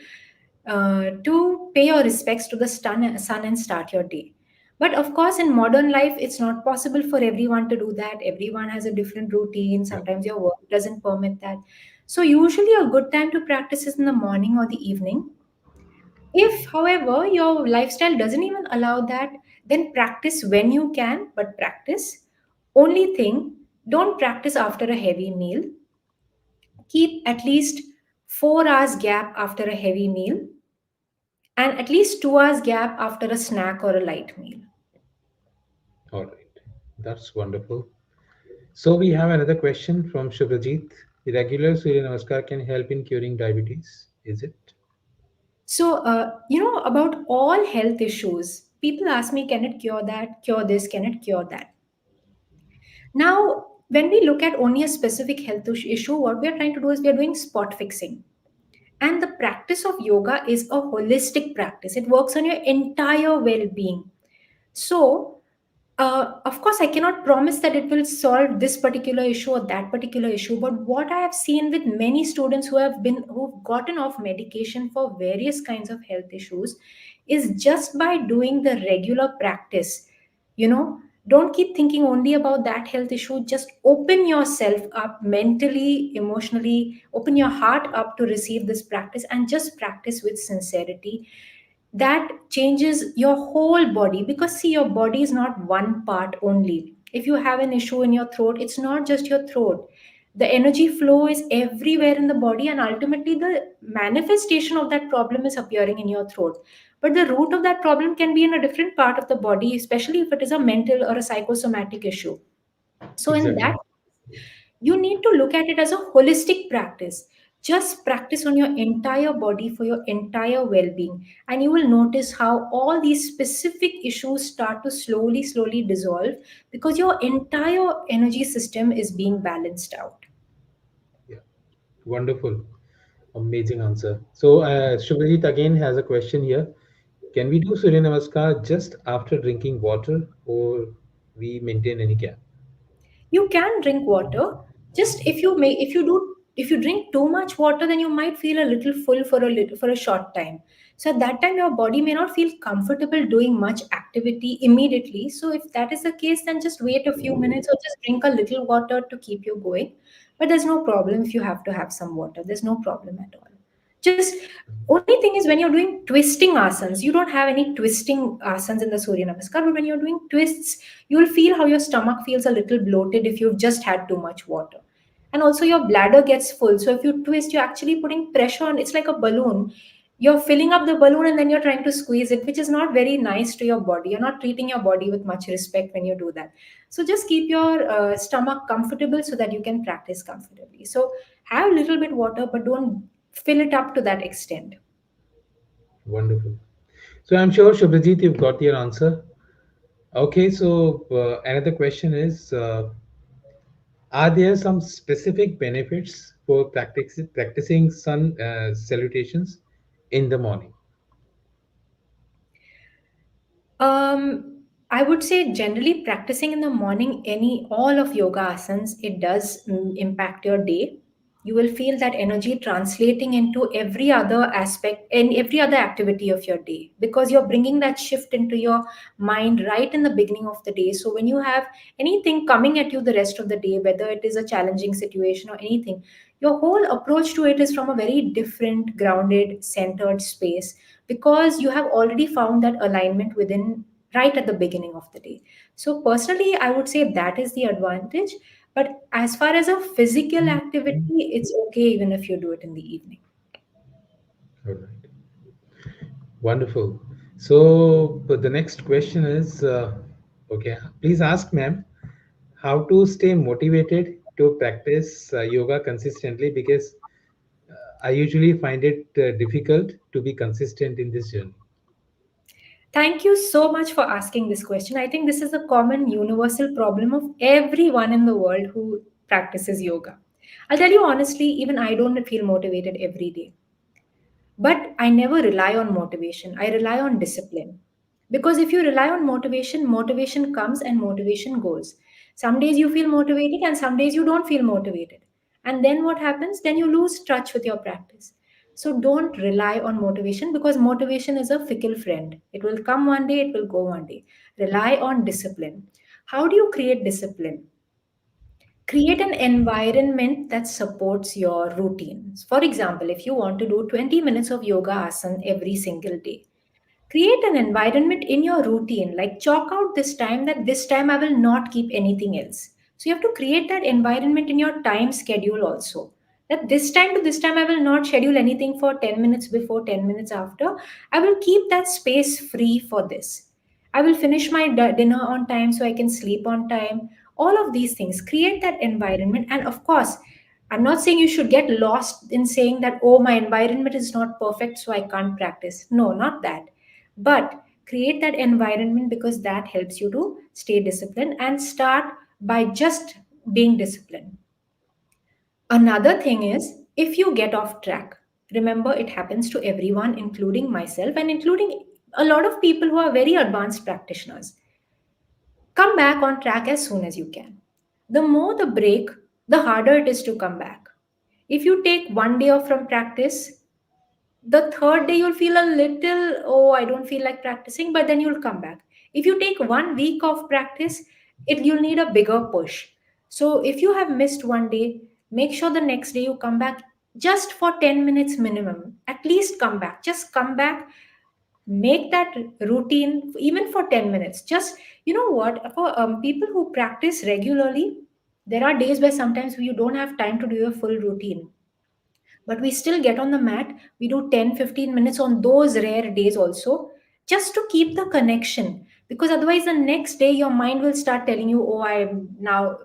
to pay your respects to the sun and start your day. But of course, in modern life, it's not possible for everyone to do that. Everyone has a different routine. Yeah. Sometimes your work doesn't permit that. So usually, a good time to practice is in the morning or the evening. If, however, your lifestyle doesn't even allow that, then practice when you can, but practice. Only thing, don't practice after a heavy meal. Keep at least 4 hours gap after a heavy meal, and at least 2 hours gap after a snack or a light meal. All right. That's wonderful. So we have another question from Shubhajit. Regular Surya Namaskar can help in curing diabetes. Is it? So, about all health issues, people ask me, can it cure that, cure this, can it cure that? Now, when we look at only a specific health issue, what we are trying to do is we are doing spot fixing. And the practice of yoga is a holistic practice, it works on your entire well being. So, Of course, I cannot promise that it will solve this particular issue or that particular issue. But what I have seen with many students who've gotten off medication for various kinds of health issues is just by doing the regular practice. You know, don't keep thinking only about that health issue. Just open yourself up mentally, emotionally, open your heart up to receive this practice and just practice with sincerity. That changes your whole body, because see, your body is not one part only. If you have an issue in your throat, it's not just your throat. The energy flow is everywhere in the body, and ultimately the manifestation of that problem is appearing in your throat. But the root of that problem can be in a different part of the body, especially if it is a mental or a psychosomatic issue. So in that, Exactly. you need to look at it as a holistic practice. Just practice on your entire body for your entire well being, and you will notice how all these specific issues start to slowly dissolve, because your entire energy system is being balanced out. Yeah. Wonderful. Amazing answer. So, Shubhajit again has a question here. Can we do Surya Namaskar just after drinking water, or we maintain any gap? You can drink water. Just if you drink too much water, then you might feel a little full for a short time. So at that time your body may not feel comfortable doing much activity immediately. So if that is the case, then just wait a few minutes or just drink a little water to keep you going. But there's no problem if you have to have some water. There's no problem at all. Just only thing is, when you're doing twisting asanas, you don't have any twisting asanas in the Surya Namaskar, but when you're doing twists, you'll feel how your stomach feels a little bloated if you've just had too much water. And also your bladder gets full. So if you twist, you're actually putting pressure on. It's like a balloon. You're filling up the balloon and then you're trying to squeeze it, which is not very nice to your body. You're not treating your body with much respect when you do that. So just keep your stomach comfortable so that you can practice comfortably. So have a little bit water, but don't fill it up to that extent. Wonderful. So, I'm sure Shubhajit, you've got your answer. Okay, so another question is, are there some specific benefits for practicing sun salutations in the morning? I would say generally practicing in the morning, any all of yoga asanas, it does impact your day. You will feel that energy translating into every other aspect and every other activity of your day, because you're bringing that shift into your mind right in the beginning of the day. So when you have anything coming at you the rest of the day, whether it is a challenging situation or anything, your whole approach to it is from a very different, grounded, centered space, because you have already found that alignment within right at the beginning of the day. So personally, I would say that is the advantage. But as far as a physical activity, it's okay even if you do it in the evening. All right. Wonderful. So, but the next question is, okay, please ask, ma'am, how to stay motivated to practice yoga consistently, because I usually find it difficult to be consistent in this journey. Thank you so much for asking this question. I think this is a common universal problem of everyone in the world who practices yoga. I'll tell you honestly, even I don't feel motivated every day. But I never rely on motivation. I rely on discipline. Because if you rely on motivation, motivation comes and motivation goes. Some days you feel motivated and some days you don't feel motivated. And then what happens? Then you lose touch with your practice. So don't rely on motivation, because motivation is a fickle friend. It will come one day, it will go one day. Rely on discipline. How do you create discipline? Create an environment that supports your routines. For example, if you want to do 20 minutes of yoga asana every single day, create an environment in your routine, like chalk out this time, that this time I will not keep anything else. So you have to create that environment in your time schedule also, that this time to this time I will not schedule anything for 10 minutes before, 10 minutes after. I will keep that space free for this. I will finish my dinner on time so I can sleep on time. All of these things, create that environment. And of course, I'm not saying you should get lost in saying that, oh, my environment is not perfect, so I can't practice. No, not that. But create that environment, because that helps you to stay disciplined and start by just being disciplined. Another thing is, if you get off track, remember it happens to everyone, including myself and including a lot of people who are very advanced practitioners. come back on track as soon as you can. The more the break, the harder it is to come back. If you take one day off from practice, the third day you'll feel a little, oh, I don't feel like practicing, but then you'll come back. If you take 1 week of practice, you'll need a bigger push. So if you have missed one day, make sure the next day you come back just for 10 minutes minimum. At least come back. Just come back, make that routine even for 10 minutes. Just, you know what, for people who practice regularly, there are days where sometimes you don't have time to do your full routine, but we still get on the mat. We do 10-15 minutes on those rare days also, just to keep the connection, because otherwise the next day your mind will start telling you, oh, I am now,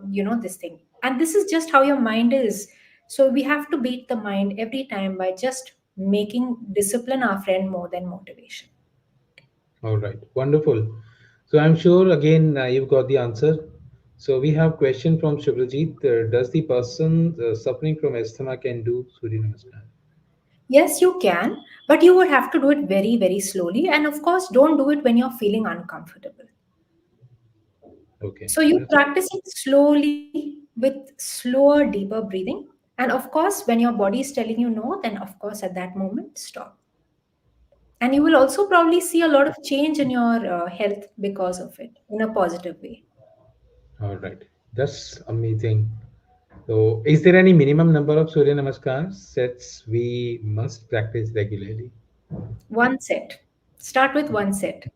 this thing. And this is just how your mind is. So we have to beat the mind every time by just making discipline our friend more than motivation. All right, wonderful. So I'm sure again you've got the answer. So we have question from Shivrajit. Does the person suffering from asthma can do Surya Namaskar? Yes, you can, but you would have to do it very, very slowly. And of course, don't do it when you're feeling uncomfortable. Okay, So you that's practice it slowly with slower, deeper breathing. And of course, when your body is telling you no, then of course at that moment, stop. And you will also probably see a lot of change in your health because of it in a positive way. all right. That's amazing. So, is there any minimum number of Surya Namaskar sets we must practice regularly? One set. Start with one set.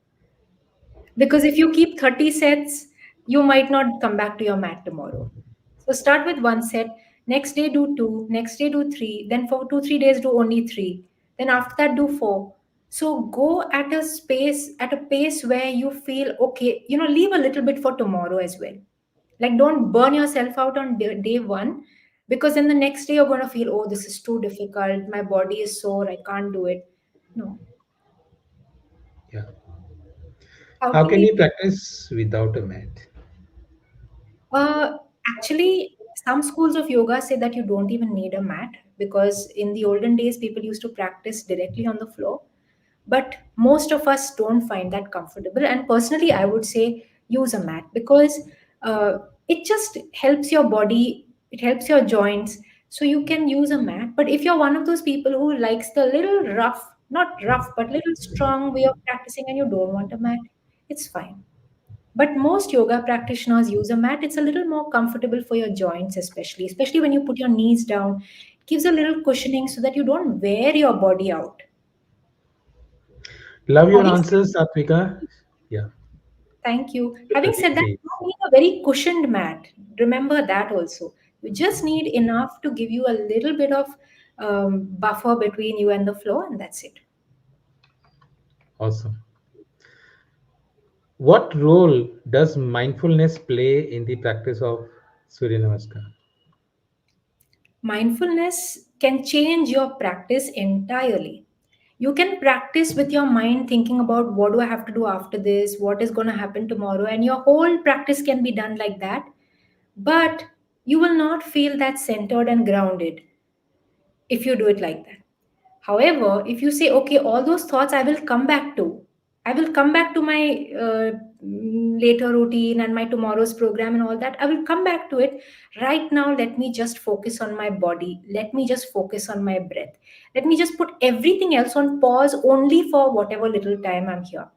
Because if you keep 30 sets, you might not come back to your mat tomorrow. So start with one set, next day do two, next day do three, then for 2-3 days do only three, then after that do four. So go at a space, at a pace where you feel okay, leave a little bit for tomorrow as well. Like don't burn yourself out on day one, because then the next day you're going to feel, oh, this is too difficult, my body is sore, I can't do it. No. Yeah. How How can can we we practice without a mat? Uh, Actually, some schools of yoga say that you don't even need a mat, because in the olden days, people used to practice directly on the floor. But most of us don't find that comfortable. And personally, I would say use a mat, because uh, it just helps your body, it helps your joints. So you can use a mat. But if you're one of those people who likes the little rough, not rough, but little strong way of practicing and you don't want a mat, it's fine. But most yoga practitioners use a mat. It's a little more comfortable for your joints, especially when you put your knees down. It gives a little cushioning so that you don't wear your body out. Love your Having said, answers, Satvika. Yeah, thank you. Having said that, please. you don't need a very cushioned mat. Remember that also. You just need enough to give you a little bit of buffer between you and the floor, and that's it. Awesome. What role does mindfulness play in the practice of Surya Namaskar? Mindfulness can change your practice entirely. You can practice with your mind thinking about what do I have to do after this, what is going to happen tomorrow, and your whole practice can be done like that. But you will not feel that centered and grounded if you do it like that. However, if you say, okay, all those thoughts I will come back to my later routine and my tomorrow's program and all that. I will come back to it. Right now, let me just focus on my body. Let me just focus on my breath. Let me just put everything else on pause only for whatever little time I'm here.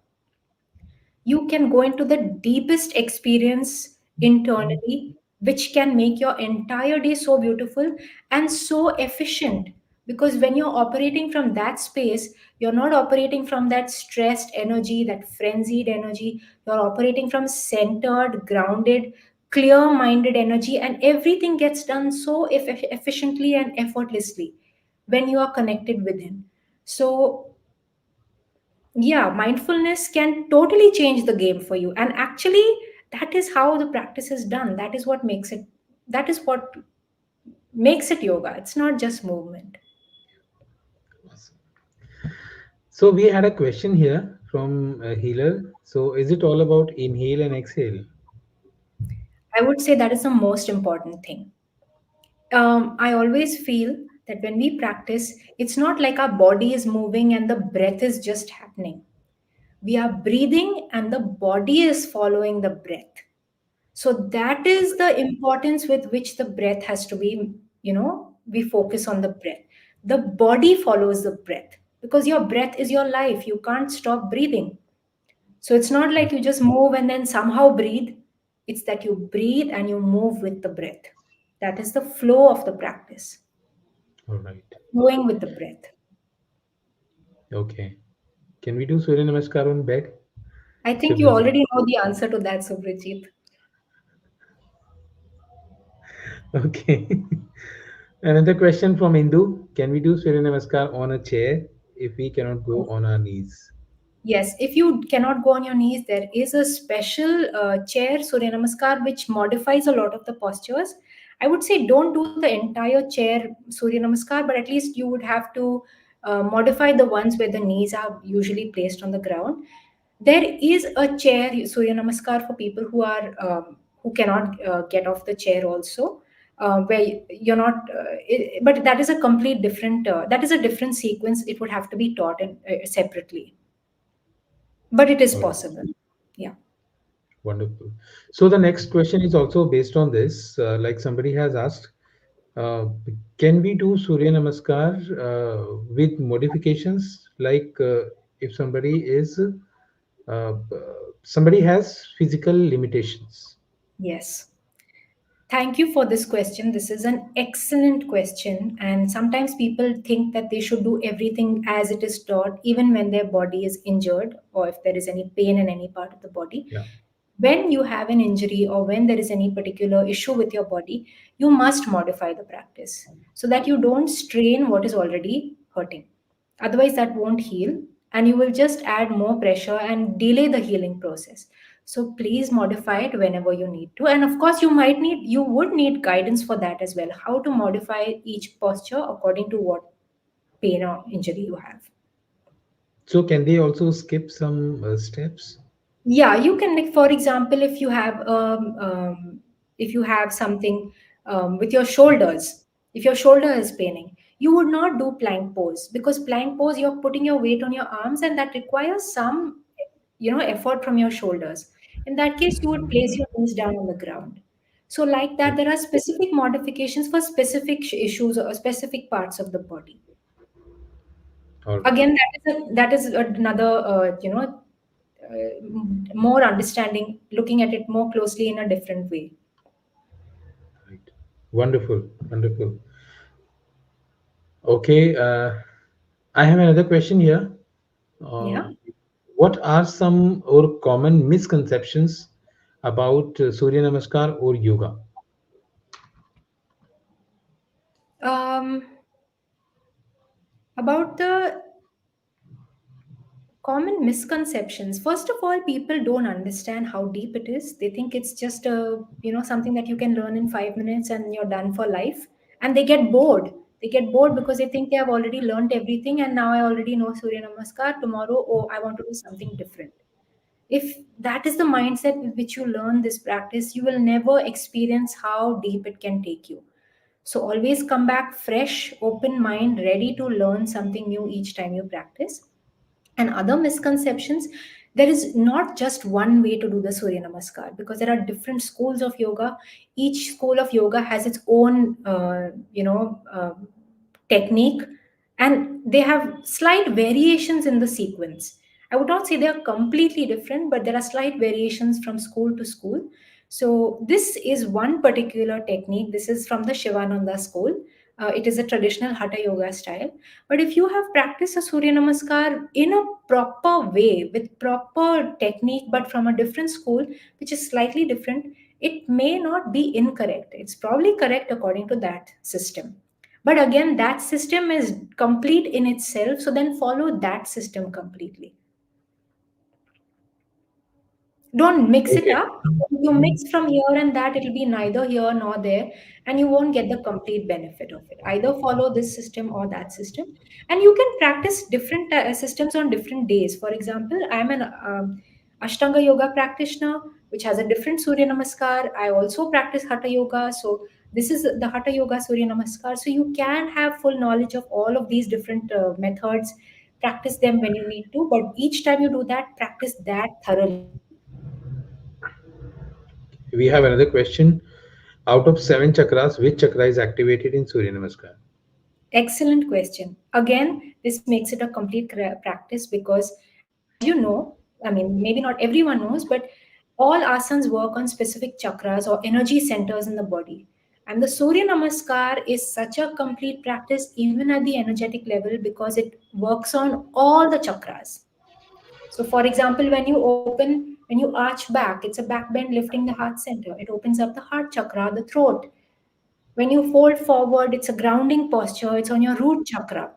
You can go into the deepest experience internally, which can make your entire day so beautiful and so efficient. Because when you're operating from that space, you're not operating from that stressed energy, that frenzied energy. You're operating from centered, grounded, clear minded energy, and everything gets done so efficiently and effortlessly when you are connected within. So yeah, mindfulness can totally change the game for you. And actually, that is how the practice is done. That is what makes it yoga. It's not just movement. Awesome. So we had a question here from a healer. So is it all about inhale and exhale? I would say that is the most important thing. I always feel that when we practice, it's not like our body is moving and the breath is just happening. We are breathing and the body is following the breath. So that is the importance with which the breath has to be, we focus on the breath. The body follows the breath because your breath is your life. You can't stop breathing. So it's not like you just move and then somehow breathe. It's that you breathe and you move with the breath. That is the flow of the practice, All right. flowing with the breath. Okay. Can we do Surya Namaskar on bed? I think you Subhajit. already know the answer to that, Subhajit. Okay. Another question from Indu. Can we do Surya Namaskar on a chair if we cannot go on our knees? Yes, if you cannot go on your knees, there is a special chair, Surya Namaskar, which modifies a lot of the postures. I would say don't do the entire chair Surya Namaskar, but at least you would have to modify the ones where the knees are usually placed on the ground. There is a chair, Surya Namaskar, for people who cannot get off the chair also. Where you're not, but that is a complete different. That is a different sequence. It would have to be taught separately, but it is All right. possible. Yeah. Wonderful. So the next question is also based on this. Like somebody has asked, uh, can we do Surya Namaskar with modifications? Like if somebody has physical limitations. Yes. Thank you for this question. This is an excellent question. And sometimes people think that they should do everything as it is taught, even when their body is injured or if there is any pain in any part of the body. Yeah. When you have an injury or when there is any particular issue with your body, you must modify the practice so that you don't strain what is already hurting. Otherwise, that won't heal, and you will just add more pressure and delay the healing process. So please modify it whenever you need to. And of course, you would need guidance for that as well. How to modify each posture according to what pain or injury you have. So can they also skip some steps? Yeah, you can, like, for example, if you have something with your shoulders, if your shoulder is paining, you would not do plank pose, because plank pose, you're putting your weight on your arms and that requires some, effort from your shoulders. In that case, you would place your knees down on the ground. So like that, there Okay. are specific modifications for specific issues or specific parts of the body. All right. Again, that is another, more understanding, looking at it more closely in a different way. Right. Wonderful. Wonderful. Okay. I have another question here. Yeah. Um, what are some or common misconceptions about Surya Namaskar or yoga? um, about the common misconceptions, first of all, people don't understand how deep it is. They think it's just something that you can learn in 5 minutes and you're done for life, and they get bored because they think they have already learned everything, and now I already know Surya Namaskar. Tomorrow, oh, I want to do something different. If that is the mindset with which you learn this practice, you will never experience how deep it can take you. So always come back fresh, open mind, ready to learn something new each time you practice. And other misconceptions, there is not just one way to do the Surya Namaskar, because there are different schools of yoga. Each school of yoga has its own technique, and they have slight variations in the sequence. I would not say they are completely different, but there are slight variations from school to school. So this is one particular technique. This is from the Shivananda school. It is a traditional Hatha yoga style. But if you have practiced a Surya Namaskar in a proper way, with proper technique, but from a different school, which is slightly different, it may not be incorrect. It's probably correct according to that system. But again, that system is complete in itself, so then follow that system completely. Don't mix it Okay. up. If you mix from here and that, it'll be neither here nor there, and you won't get the complete benefit of it. Either follow this system or that system, and you can practice different systems on different days. For example, I'm an Ashtanga yoga practitioner, which has a different Surya Namaskar. I also practice Hatha yoga, so this is the Hatha yoga Surya Namaskar. So you can have full knowledge of all of these different methods. Practice them when you need to, but each time you do that, practice that thoroughly. We have another question. Out of seven chakras, which chakra is activated in Surya Namaskar? Excellent question. Again, this makes it a complete practice because, as you know, I mean, maybe not everyone knows, but all asanas work on specific chakras or energy centers in the body. And the Surya Namaskar is such a complete practice, even at the energetic level, because it works on all the chakras. So, for example, when you arch back, it's a back bend lifting the heart center. It opens up the heart chakra, the throat. When you fold forward, it's a grounding posture, it's on your root chakra.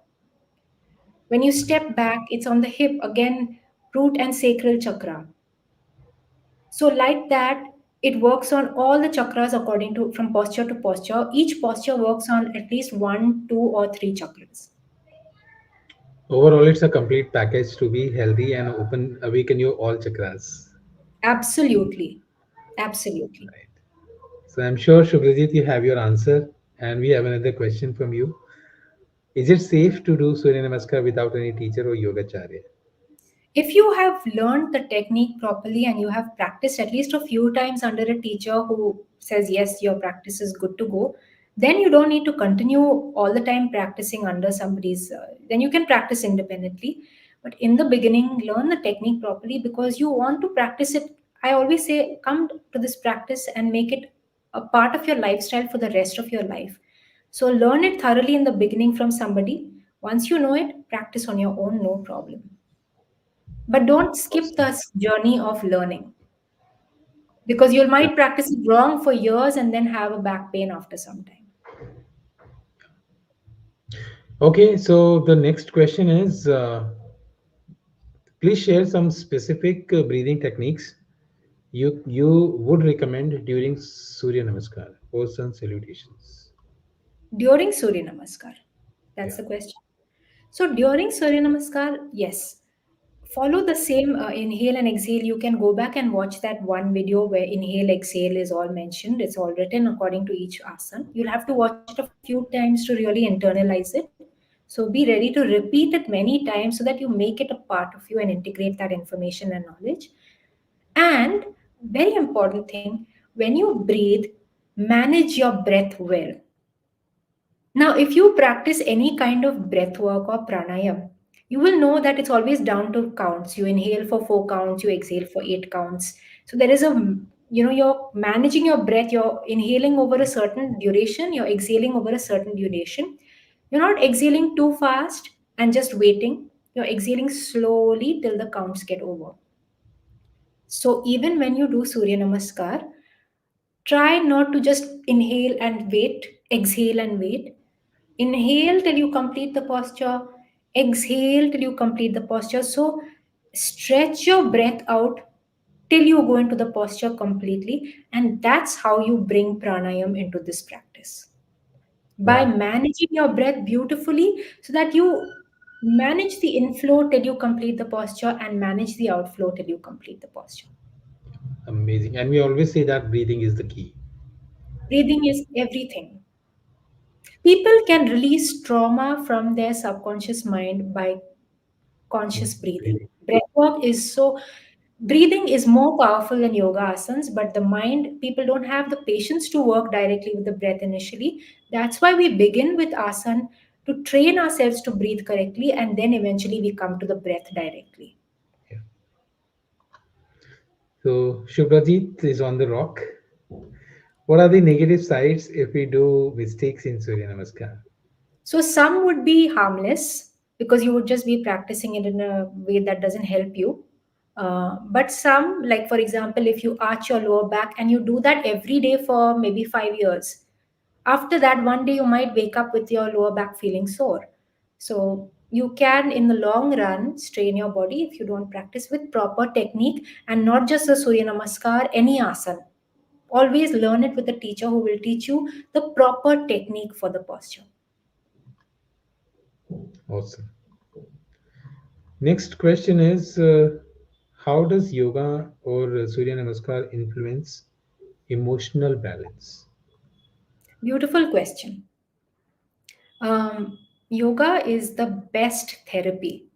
When you step back, it's on the hip, again, root and sacral chakra. So, like that, it works on all the chakras according to from posture to posture. Each posture works on at least one, two, or three chakras. Overall, it's a complete package to be healthy and open, awaken your all chakras. Absolutely. Absolutely. Right. So I'm sure Shubhrajit, you have your answer, and we have another question from you. Is it safe to do Surya Namaskar without any teacher or yogacharya? If you have learned the technique properly and you have practiced at least a few times under a teacher who says, yes, your practice is good to go, then you don't need to continue all the time practicing under somebody's, then you can practice independently. But in the beginning, learn the technique properly because you want to practice it. I always say, come to this practice and make it a part of your lifestyle for the rest of your life. So learn it thoroughly in the beginning from somebody. Once you know it, practice on your own, no problem. But don't skip Awesome. the journey of learning because you Yeah. might practice it wrong for years and then have a back pain after some time. Okay, so the next question is please share some specific breathing techniques you would recommend during Surya Namaskar or Sun Salutations. During Surya Namaskar, that's Yeah. the question. So during Surya Namaskar, yes, follow the same inhale and exhale. You can go back and watch that one video where inhale, exhale is all mentioned. It's all written according to each asana. You'll have to watch it a few times to really internalize it. So be ready to repeat it many times so that you make it a part of you and integrate that information and knowledge. And very important thing, when you breathe, manage your breath well. Now, if you practice any kind of breath work or pranayam, you will know that it's always down to counts. You inhale for 4 counts, you exhale for 8 counts. So there is you're managing your breath, you're inhaling over a certain duration, you're exhaling over a certain duration. You're not exhaling too fast and just waiting. You're exhaling slowly till the counts get over. So even when you do Surya Namaskar, try not to just inhale and wait, exhale and wait. Inhale till you complete the posture, exhale till you complete the posture. So stretch your breath out till you go into the posture completely, and that's how you bring pranayam into this practice by Wow. managing your breath beautifully so that you manage the inflow till you complete the posture and manage the outflow till you complete the posture. Amazing. And we always say that breathing is the key. Breathing is everything. People can release trauma from their subconscious mind by Mm, conscious breathing. breathing. Breath work is so, breathing is more powerful than yoga asanas, but the mind, people don't have the patience to work directly with the breath initially. That's why we begin with asana to train ourselves to breathe correctly, and then eventually we come to the breath directly. Yeah. So Shubhrajit is on the rock. What are the negative sides if we do mistakes in Surya Namaskar? So some would be harmless because you would just be practicing it in a way that doesn't help you. But some, like for example, if you arch your lower back and you do that every day for maybe 5 years, after that, one day you might wake up with your lower back feeling sore. So you can, in the long run, strain your body if you don't practice with proper technique and not just the Surya Namaskar, any asana. Always learn it with a teacher who will teach you the proper technique for the posture. Awesome. Next question is how does yoga or Surya Namaskar influence emotional balance? Beautiful question. Yoga is the best therapy.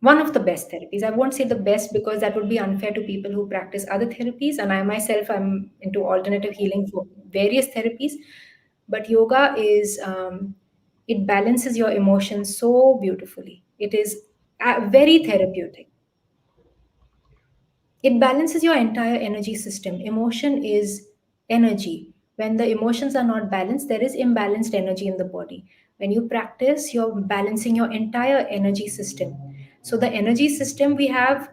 One of the best therapies. I won't say the best because that would be unfair to people who practice other therapies. And I myself, I'm into alternative healing for various therapies. But yoga is, it balances your emotions so beautifully. It is very therapeutic. It balances your entire energy system. Emotion is energy. When the emotions are not balanced, there is imbalanced energy in the body. When you practice, you're balancing your entire energy system. So, the energy system, we have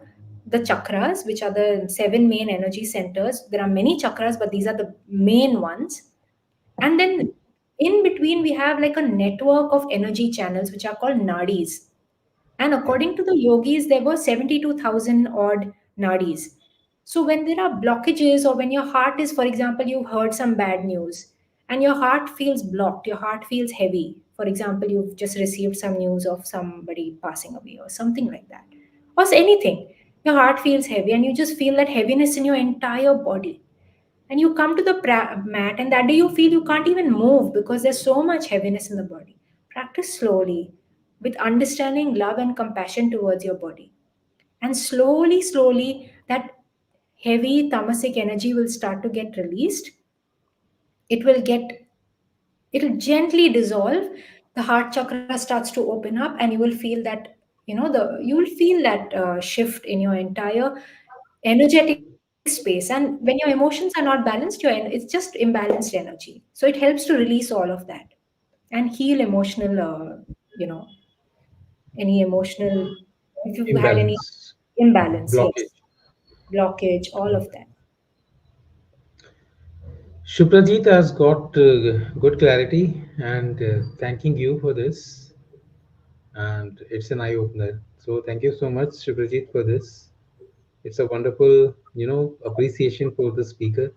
the chakras, which are the seven main energy centers. There are many chakras, but these are the main ones. And then in between, we have like a network of energy channels, which are called nadis. And according to the yogis, there were 72,000 odd nadis. So when there are blockages, or when your heart is, for example, you've heard some bad news and your heart feels blocked, your heart feels heavy. For example, you've just received some news of somebody passing away or something like that, or anything. Your heart feels heavy and you just feel that heaviness in your entire body. And you come to the mat, and that day you feel you can't even move because there's so much heaviness in the body. Practice slowly with understanding, love, and compassion towards your body. And slowly, slowly, that heavy tamasic energy will start to get released. It will get, it'll gently dissolve. The heart chakra starts to open up, and you will feel that, you will feel that shift in your entire energetic space. And when your emotions are not balanced, it's just imbalanced energy. So it helps to release all of that and heal emotional, any emotional, if you've had any Imbalance, imbalance, yes, blockage. blockage, all of that. Shuprajit has got good clarity, and thanking you for this. And it's an eye opener. So thank you so much, Shuprajit, for this. It's a wonderful, appreciation for the speaker.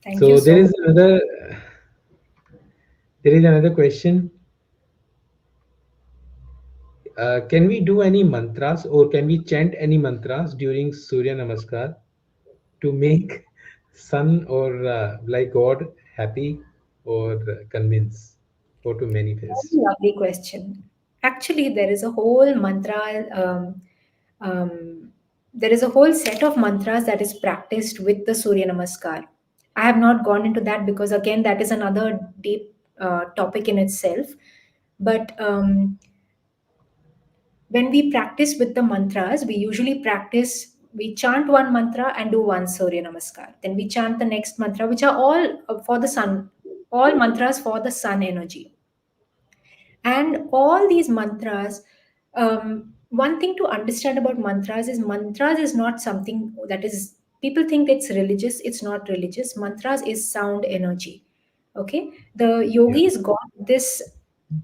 Thank you So so much. there is another question. Can we do any mantras, or can we chant any mantras during Surya Namaskar to make sun or like God happy, or convince, or to manifest? Very lovely question. Actually, there is a whole mantra, there is a whole set of mantras that is practiced with the Surya Namaskar. I have not gone into that because, again, that is another deep topic in itself. But when we practice with the mantras, we usually practice, we chant one mantra and do one Surya Namaskar. Then we chant the next mantra, which are all for the sun, all mantras for the sun energy. And all these mantras, one thing to understand about mantras is not something that is, people think it's religious. It's not religious. Mantras is sound energy. Okay, the Yeah. yogis got this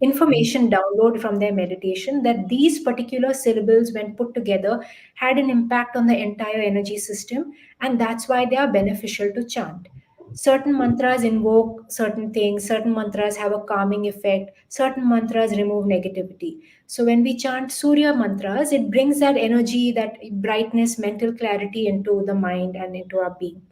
information download from their meditation that these particular syllables, when put together, had an impact on the entire energy system, and that's why they are beneficial to chant. Certain mantras invoke certain things, certain mantras have a calming effect, certain mantras remove negativity. So when we chant Surya mantras, it brings that energy, that brightness, mental clarity into the mind and into our being.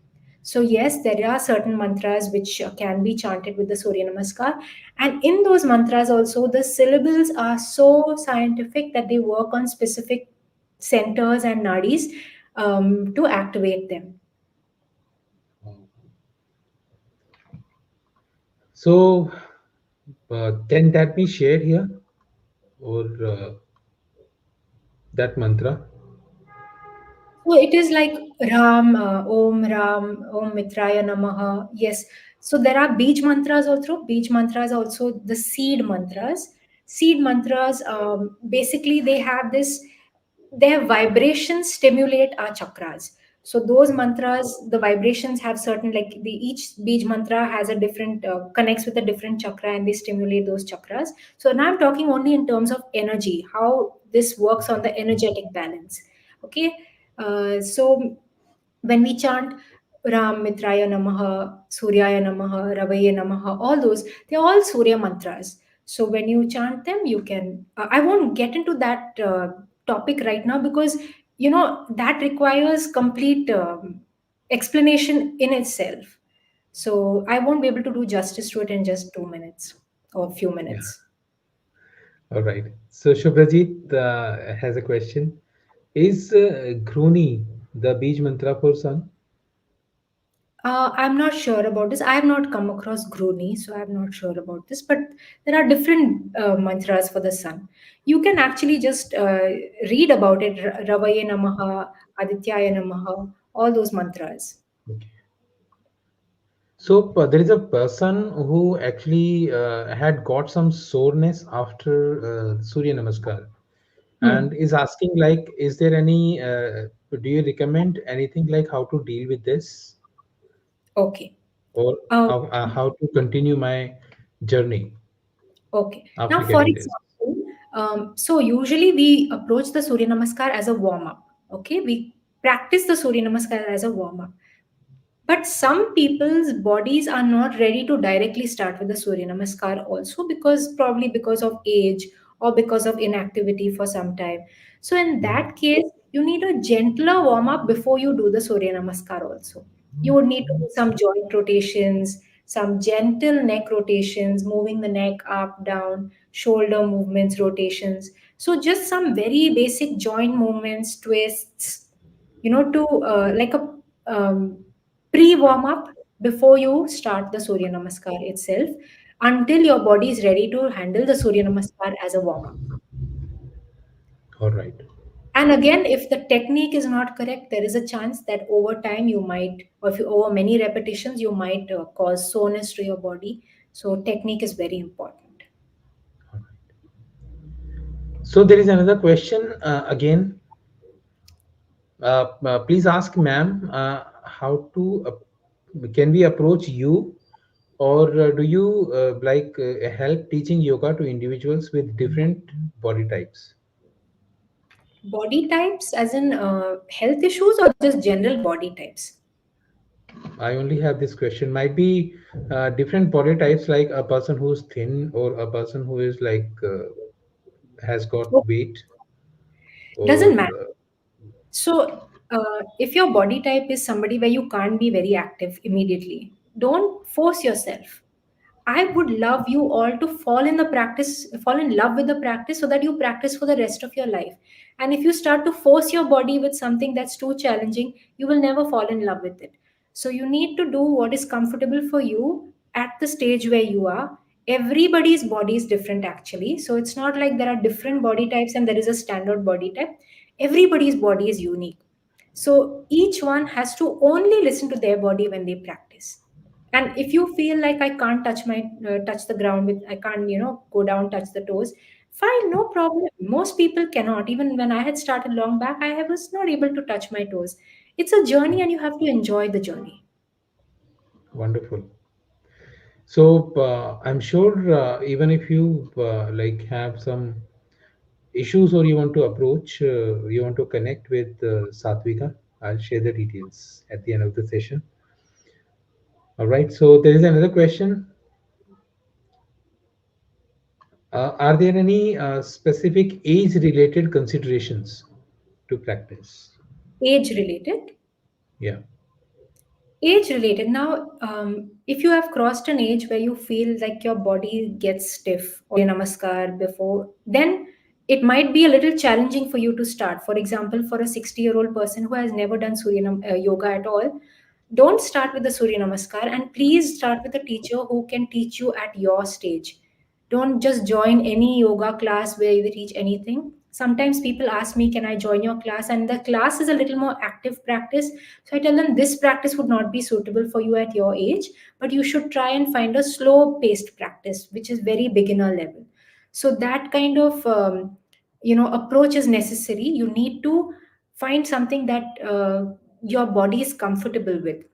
So yes, there are certain mantras which can be chanted with the Surya Namaskar, and in those mantras also the syllables are so scientific that they work on specific centers and nadis to activate them. So can that be shared here, or that mantra? So it is like Ram, Om Mitraya Namaha. Yes. So there are beach mantras also. Beach mantras are also the seed mantras. Seed mantras, basically, they have this, their vibrations stimulate our chakras. So those mantras, the vibrations have certain, like the each beach mantra has a different, connects with a different chakra, and they stimulate those chakras. So now I'm talking only in terms of energy, how this works on the energetic balance. Okay. So when we chant Ram Mitraya Namaha, Suryaya Namaha, Ravaye Namaha, all those, they're all Surya mantras. So when you chant them, you can. I won't get into that topic right now because that requires complete explanation in itself. So I won't be able to do justice to it in just 2 minutes or a few Yeah. minutes. All right. So Shubhrajit has a question. Is Gruni the Beej mantra for sun? I'm not sure about this. I have not come across Groni, so I'm not sure about this. But there are different mantras for the sun. You can actually just read about it. Ravaye Namaha, Adityaya Namaha, all those mantras. Okay. So there is a person who actually had got some soreness after Surya Namaskar and Hmm. is asking like, is there any, do you recommend anything like how to deal with this Okay. or Uh, how to continue my journey okay. Now, after for getting this? example, so usually we approach the Surya Namaskar as a warm up. Okay. We practice the Surya Namaskar as a warm up. But some people's bodies are not ready to directly start with the Surya Namaskar also because probably because of age or because of inactivity for some time. So in Mhm. that case, you need a gentler warm up before you do the Surya Namaskar also. You would need to do some joint rotations, some gentle neck rotations, moving the neck up, down, shoulder movements, rotations. So just some very basic joint movements, twists, to like a pre warm up before you start the Surya Namaskar itself until your body is ready to handle the Surya Namaskar as a warm up. All right. And again, if the technique is not correct, there is a chance that over time you might, or if you over many repetitions, you might cause soreness to your body. So, technique is very important. All right. So there is another question again. Please ask ma'am how to can we approach you or do you help teaching yoga to individuals with different body types? Body types, as in health issues, or just general body types? I only have this question. Might be different body types, like a person who's thin or a person who is has got Oh, weight or doesn't matter. So, if your body type is somebody where you can't be very active immediately, don't force yourself. I would love you all to fall in love with the practice so that you practice for the rest of your life. And if you start to force your body with something that's too challenging, you will never fall in love with it. So you need to do what is comfortable for you at the stage where you are. Everybody's body is different actually. So it's not like there are different body types and there is a standard body type. Everybody's body is unique. So each one has to only listen to their body when they practice. And if you feel like I can't touch the ground with, I can't go down touch the toes, fine, no problem. Most people cannot. Even when I had started long back, I was not able to touch my toes. It's a journey and you have to enjoy the journey. wonderful. So I'm sure even if you have some issues or you want to approach, you want to connect with Satvika, I'll share the details at the end of the session. All right. So there is another question. Are there any specific age-related considerations to practice? Age related. Yeah. Age related. Now, if you have crossed an age where you feel like your body gets stiff or namaskar before, then it might be a little challenging for you to start. For example, for a 60-year-old person who has never done yoga at all, don't start with the Surya Namaskar and please start with a teacher who can teach you at your stage. Don't just join any yoga class where they teach anything. Sometimes people ask me, can I join your class? And the class is a little more active practice. So I tell them this practice would not be suitable for you at your age, but you should try and find a slow paced practice, which is very beginner level. So that kind of approach is necessary. You need to find something that your body is comfortable with.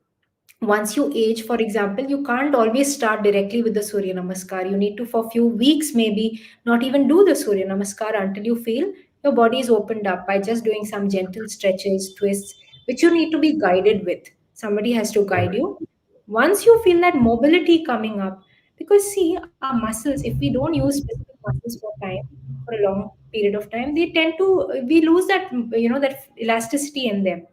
Once you age, for example, you can't always start directly with the Surya Namaskar. You need to, for few weeks, maybe not even do the Surya Namaskar until you feel your body is opened up by just doing some gentle stretches, twists, which you need to be guided with. Somebody has to All guide right. you. Once you feel that mobility coming up, because see, our muscles, if we don't use specific muscles for time, for a long period of time, they tend to, we lose that, that elasticity in them.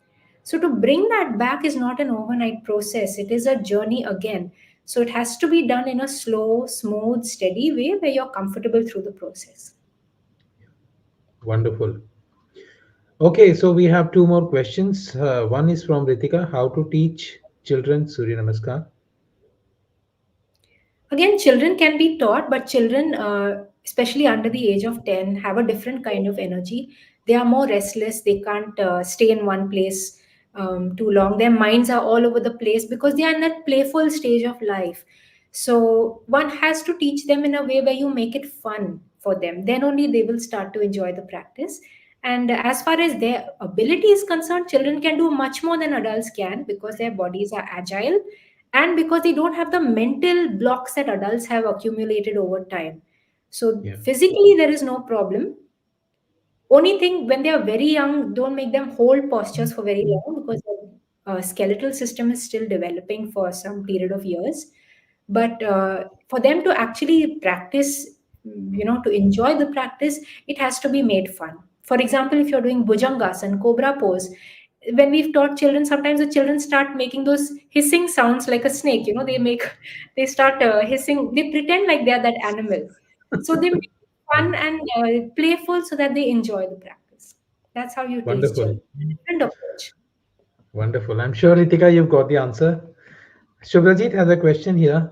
So to bring that back is not an overnight process. It is a journey again. So it has to be done in a slow, smooth, steady way where you're comfortable through the process. Wonderful. Okay, so we have two more questions. One is from Ritika: How to teach children Surya Namaskar? Again, children can be taught, but children, especially under the age of 10, have a different kind of energy. They are more restless. They can't stay in one place too long. Their minds are all over the place because they are in that playful stage of life. So one has to teach them in a way where you make it fun for them. Then only they will start to enjoy the practice. And as far as their ability is concerned, children can do much more than adults can because their bodies are agile and because they don't have the mental blocks that adults have accumulated over time. So Yeah, physically there is no problem. Only thing, when they are very young, don't make them hold postures for very long because the skeletal system is still developing for some period of years. But for them to actually practice, to enjoy the practice, it has to be made fun. For example, if you're doing bhujangasana, cobra pose, when we've taught children, sometimes the children start making those hissing sounds like a snake. They start hissing. They pretend like they are that animal. So they make it yeah. fun and playful so that they enjoy the practice. That's how you teach Wonderful. children. Different approach. Wonderful. I'm sure Ritika, you've got the answer. Shubhajit has a question here,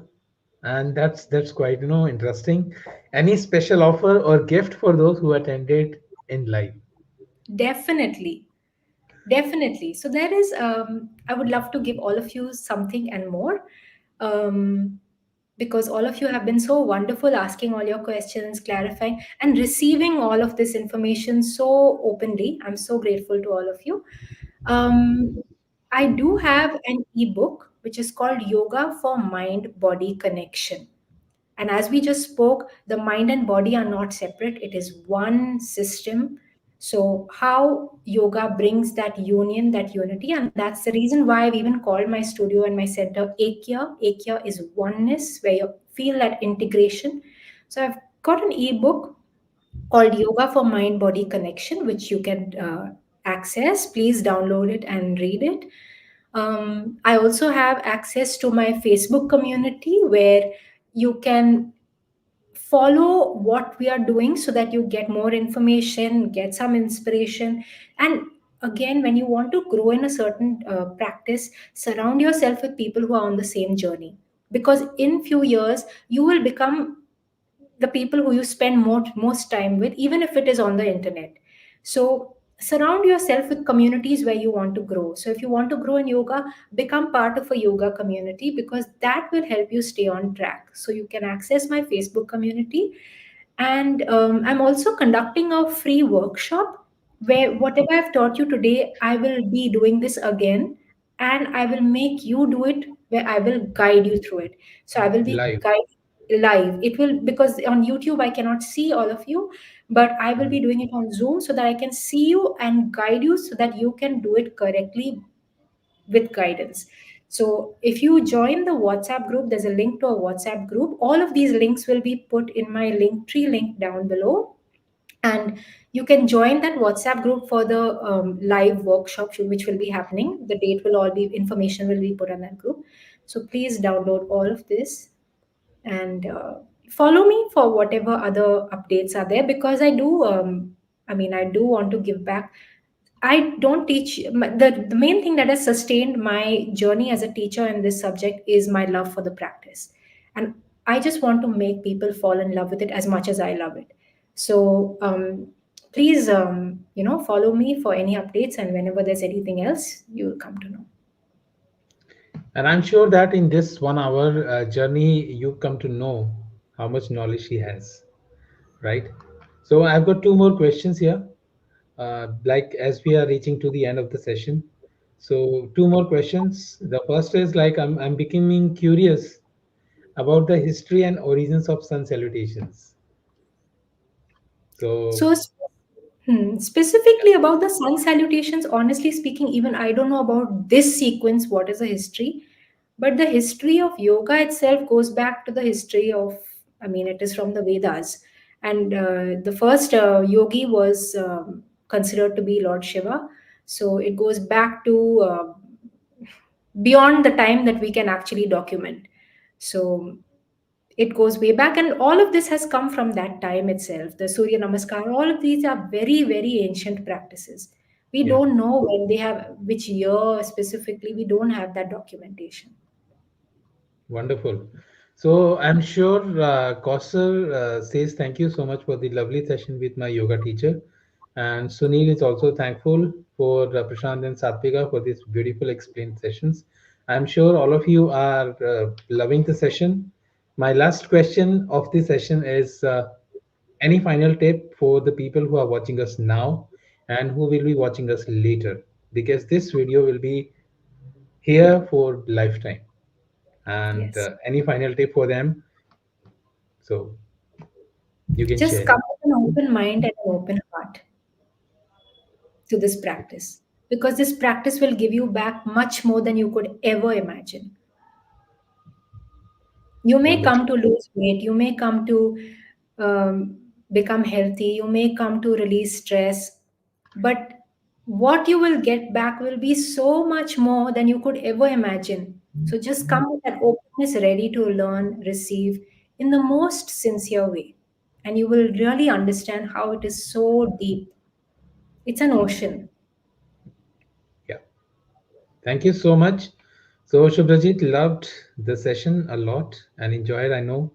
and that's quite interesting. Any special offer or gift for those who attended in live? Definitely. Definitely. So there is, I would love to give all of you something and more, because all of you have been so wonderful asking all your questions, clarifying, and receiving all of this information so openly. I'm so grateful to all of you. Um, I do have an ebook which is called Yoga for Mind Body Connection. And as we just spoke, the mind and body are not separate, it is one system. So, how yoga brings that union, that unity, and that's the reason why I've even called my studio and my center Aikya. Aikya is oneness, where you feel that integration. So, I've got an ebook called Yoga for Mind Body Connection, which you can access. Please download it and read it. I also have access to my Facebook community where you can follow what we are doing so that you get more information, get some inspiration. And again, when you want to grow in a certain practice, surround yourself with people who are on the same journey, because in few years you will become the people who you spend most time with, even if it is on the internet. So surround yourself with communities where you want to grow. So if you want to grow in yoga, become part of a yoga community, because that will help you stay on track. So you can access my Facebook community. And I'm also conducting a free workshop where whatever I've taught you today, I will be doing this again, and I will make you do it, where I will guide you through it. So I will be Live. guiding live. It will, because on YouTube I cannot see all of you, but I will be Mm. doing it on Zoom so that I can see you and guide you so that you can do it correctly with guidance. So if you join the WhatsApp group, there's a link to a WhatsApp group. All of these links will be put in my link tree link down below, and you can join that WhatsApp group for the live workshop which will be happening. The date will all be, information will be put on that group. So please download all of this and follow me for whatever other updates are there, because I do. I do want to give back. I don't teach. The main thing that has sustained my journey as a teacher in this subject is my love for the practice. And I just want to make people fall in love with it as much as I love it. So please, follow me for any updates, and whenever there's anything else, you'll come to know. And I'm sure that in this 1 hour journey, you come to know how much knowledge she has, right? So I've got two more questions here. Like as we are reaching to the end of the session, so two more questions. The first is like I'm becoming curious about the history and origins of sun salutations. So So, specifically about the sun salutations, honestly speaking, even I don't know about this sequence, what is the history, but the history of yoga itself goes back to the history of, it is from the Vedas. And the first yogi was considered to be Lord Shiva. So it goes back to beyond the time that we can actually document. So It goes way back, and all of this has come from that time itself. The Surya Namaskar, all of these are very, very ancient practices. We Yeah. don't know when they have, which year specifically, we don't have that documentation. Wonderful. So I'm sure Kausar says thank you so much for the lovely session with my yoga teacher. And Sunil is also thankful for Prashant and Satvika for these beautiful explained sessions. I'm sure all of you are loving the session. My last question of the session is any final tip for the people who are watching us now and who will be watching us later? Because this video will be here for lifetime. And Yes. any final tip for them? So you can Just share. come with an open mind and an open heart to this practice, because this practice will give you back much more than you could ever imagine. You may Wonderful. come to lose weight, you may come to become healthy, you may come to release stress, but what you will get back will be so much more than you could ever imagine. So just come with that openness, ready to learn, receive in the most sincere way, and you will really understand how it is so deep. It's an ocean. Yeah. Thank you so much. So Shubhrajit loved the session a lot and enjoyed, I know.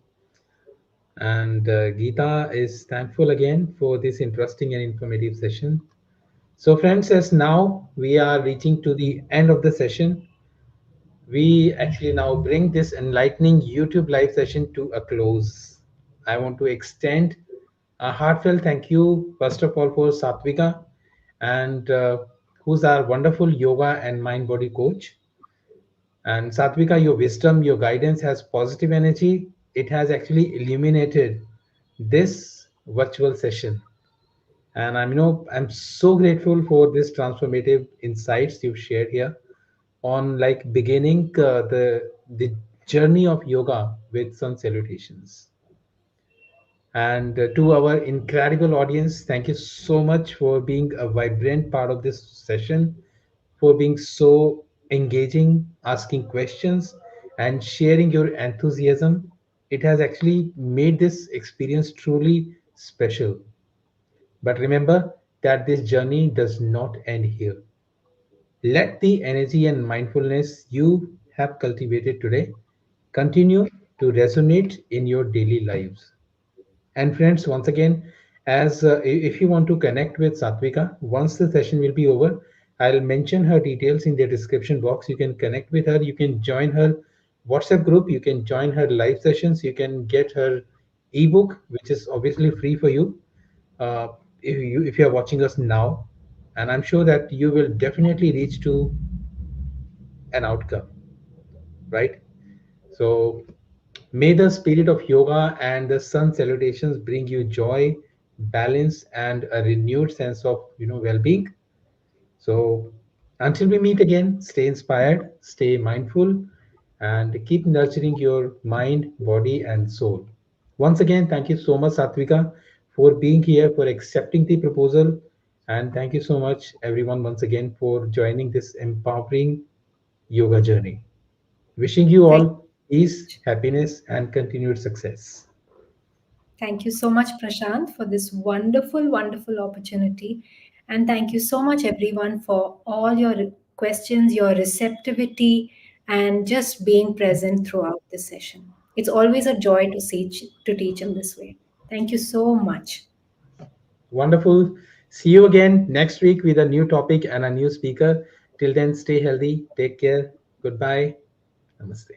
And Geeta is thankful again for this interesting and informative session. So, friends, as now we are reaching to the end of the session, we actually now bring this enlightening YouTube live session to a close. I want to extend a heartfelt thank you, first of all, for Satvika, and who's our wonderful yoga and mind body coach. And Satvika, your wisdom, your guidance has positive energy. It has actually illuminated this virtual session. And I'm so grateful for this transformative insights you've shared here on like beginning the journey of yoga with Sun Salutations. And to our incredible audience, thank you so much for being a vibrant part of this session, for being so engaging, asking questions, and sharing your enthusiasm. It has actually made this experience truly special. But remember that this journey does not end here. Let the energy and mindfulness you have cultivated today continue to resonate in your daily lives. And friends, once again, as if you want to connect with Satvika, once the session will be over, I'll mention her details in the description box. You can connect with her. You can join her WhatsApp group. You can join her live sessions. You can get her ebook, which is obviously free for you. Uh, if you are watching us now, and I'm sure that you will definitely reach to an outcome, right? So may the spirit of yoga and the sun salutations bring you joy, balance, and a renewed sense of well-being. So until we meet again, stay inspired, stay mindful, and keep nurturing your mind, body, and soul. Once again, thank you so much, Satvika, for being here, for accepting the proposal, and thank you so much, everyone, once again for joining this empowering yoga journey. Wishing you Thank all peace, happiness, and continued success. Thank you so much, Prashant, for this wonderful, wonderful opportunity. And thank you so much, everyone, for all your questions, your receptivity, and just being present throughout this session. It's always a joy to teach in this way. Thank you so much. Wonderful. See you again next week with a new topic and a new speaker. Till then, stay healthy, take care. Goodbye. Namaste.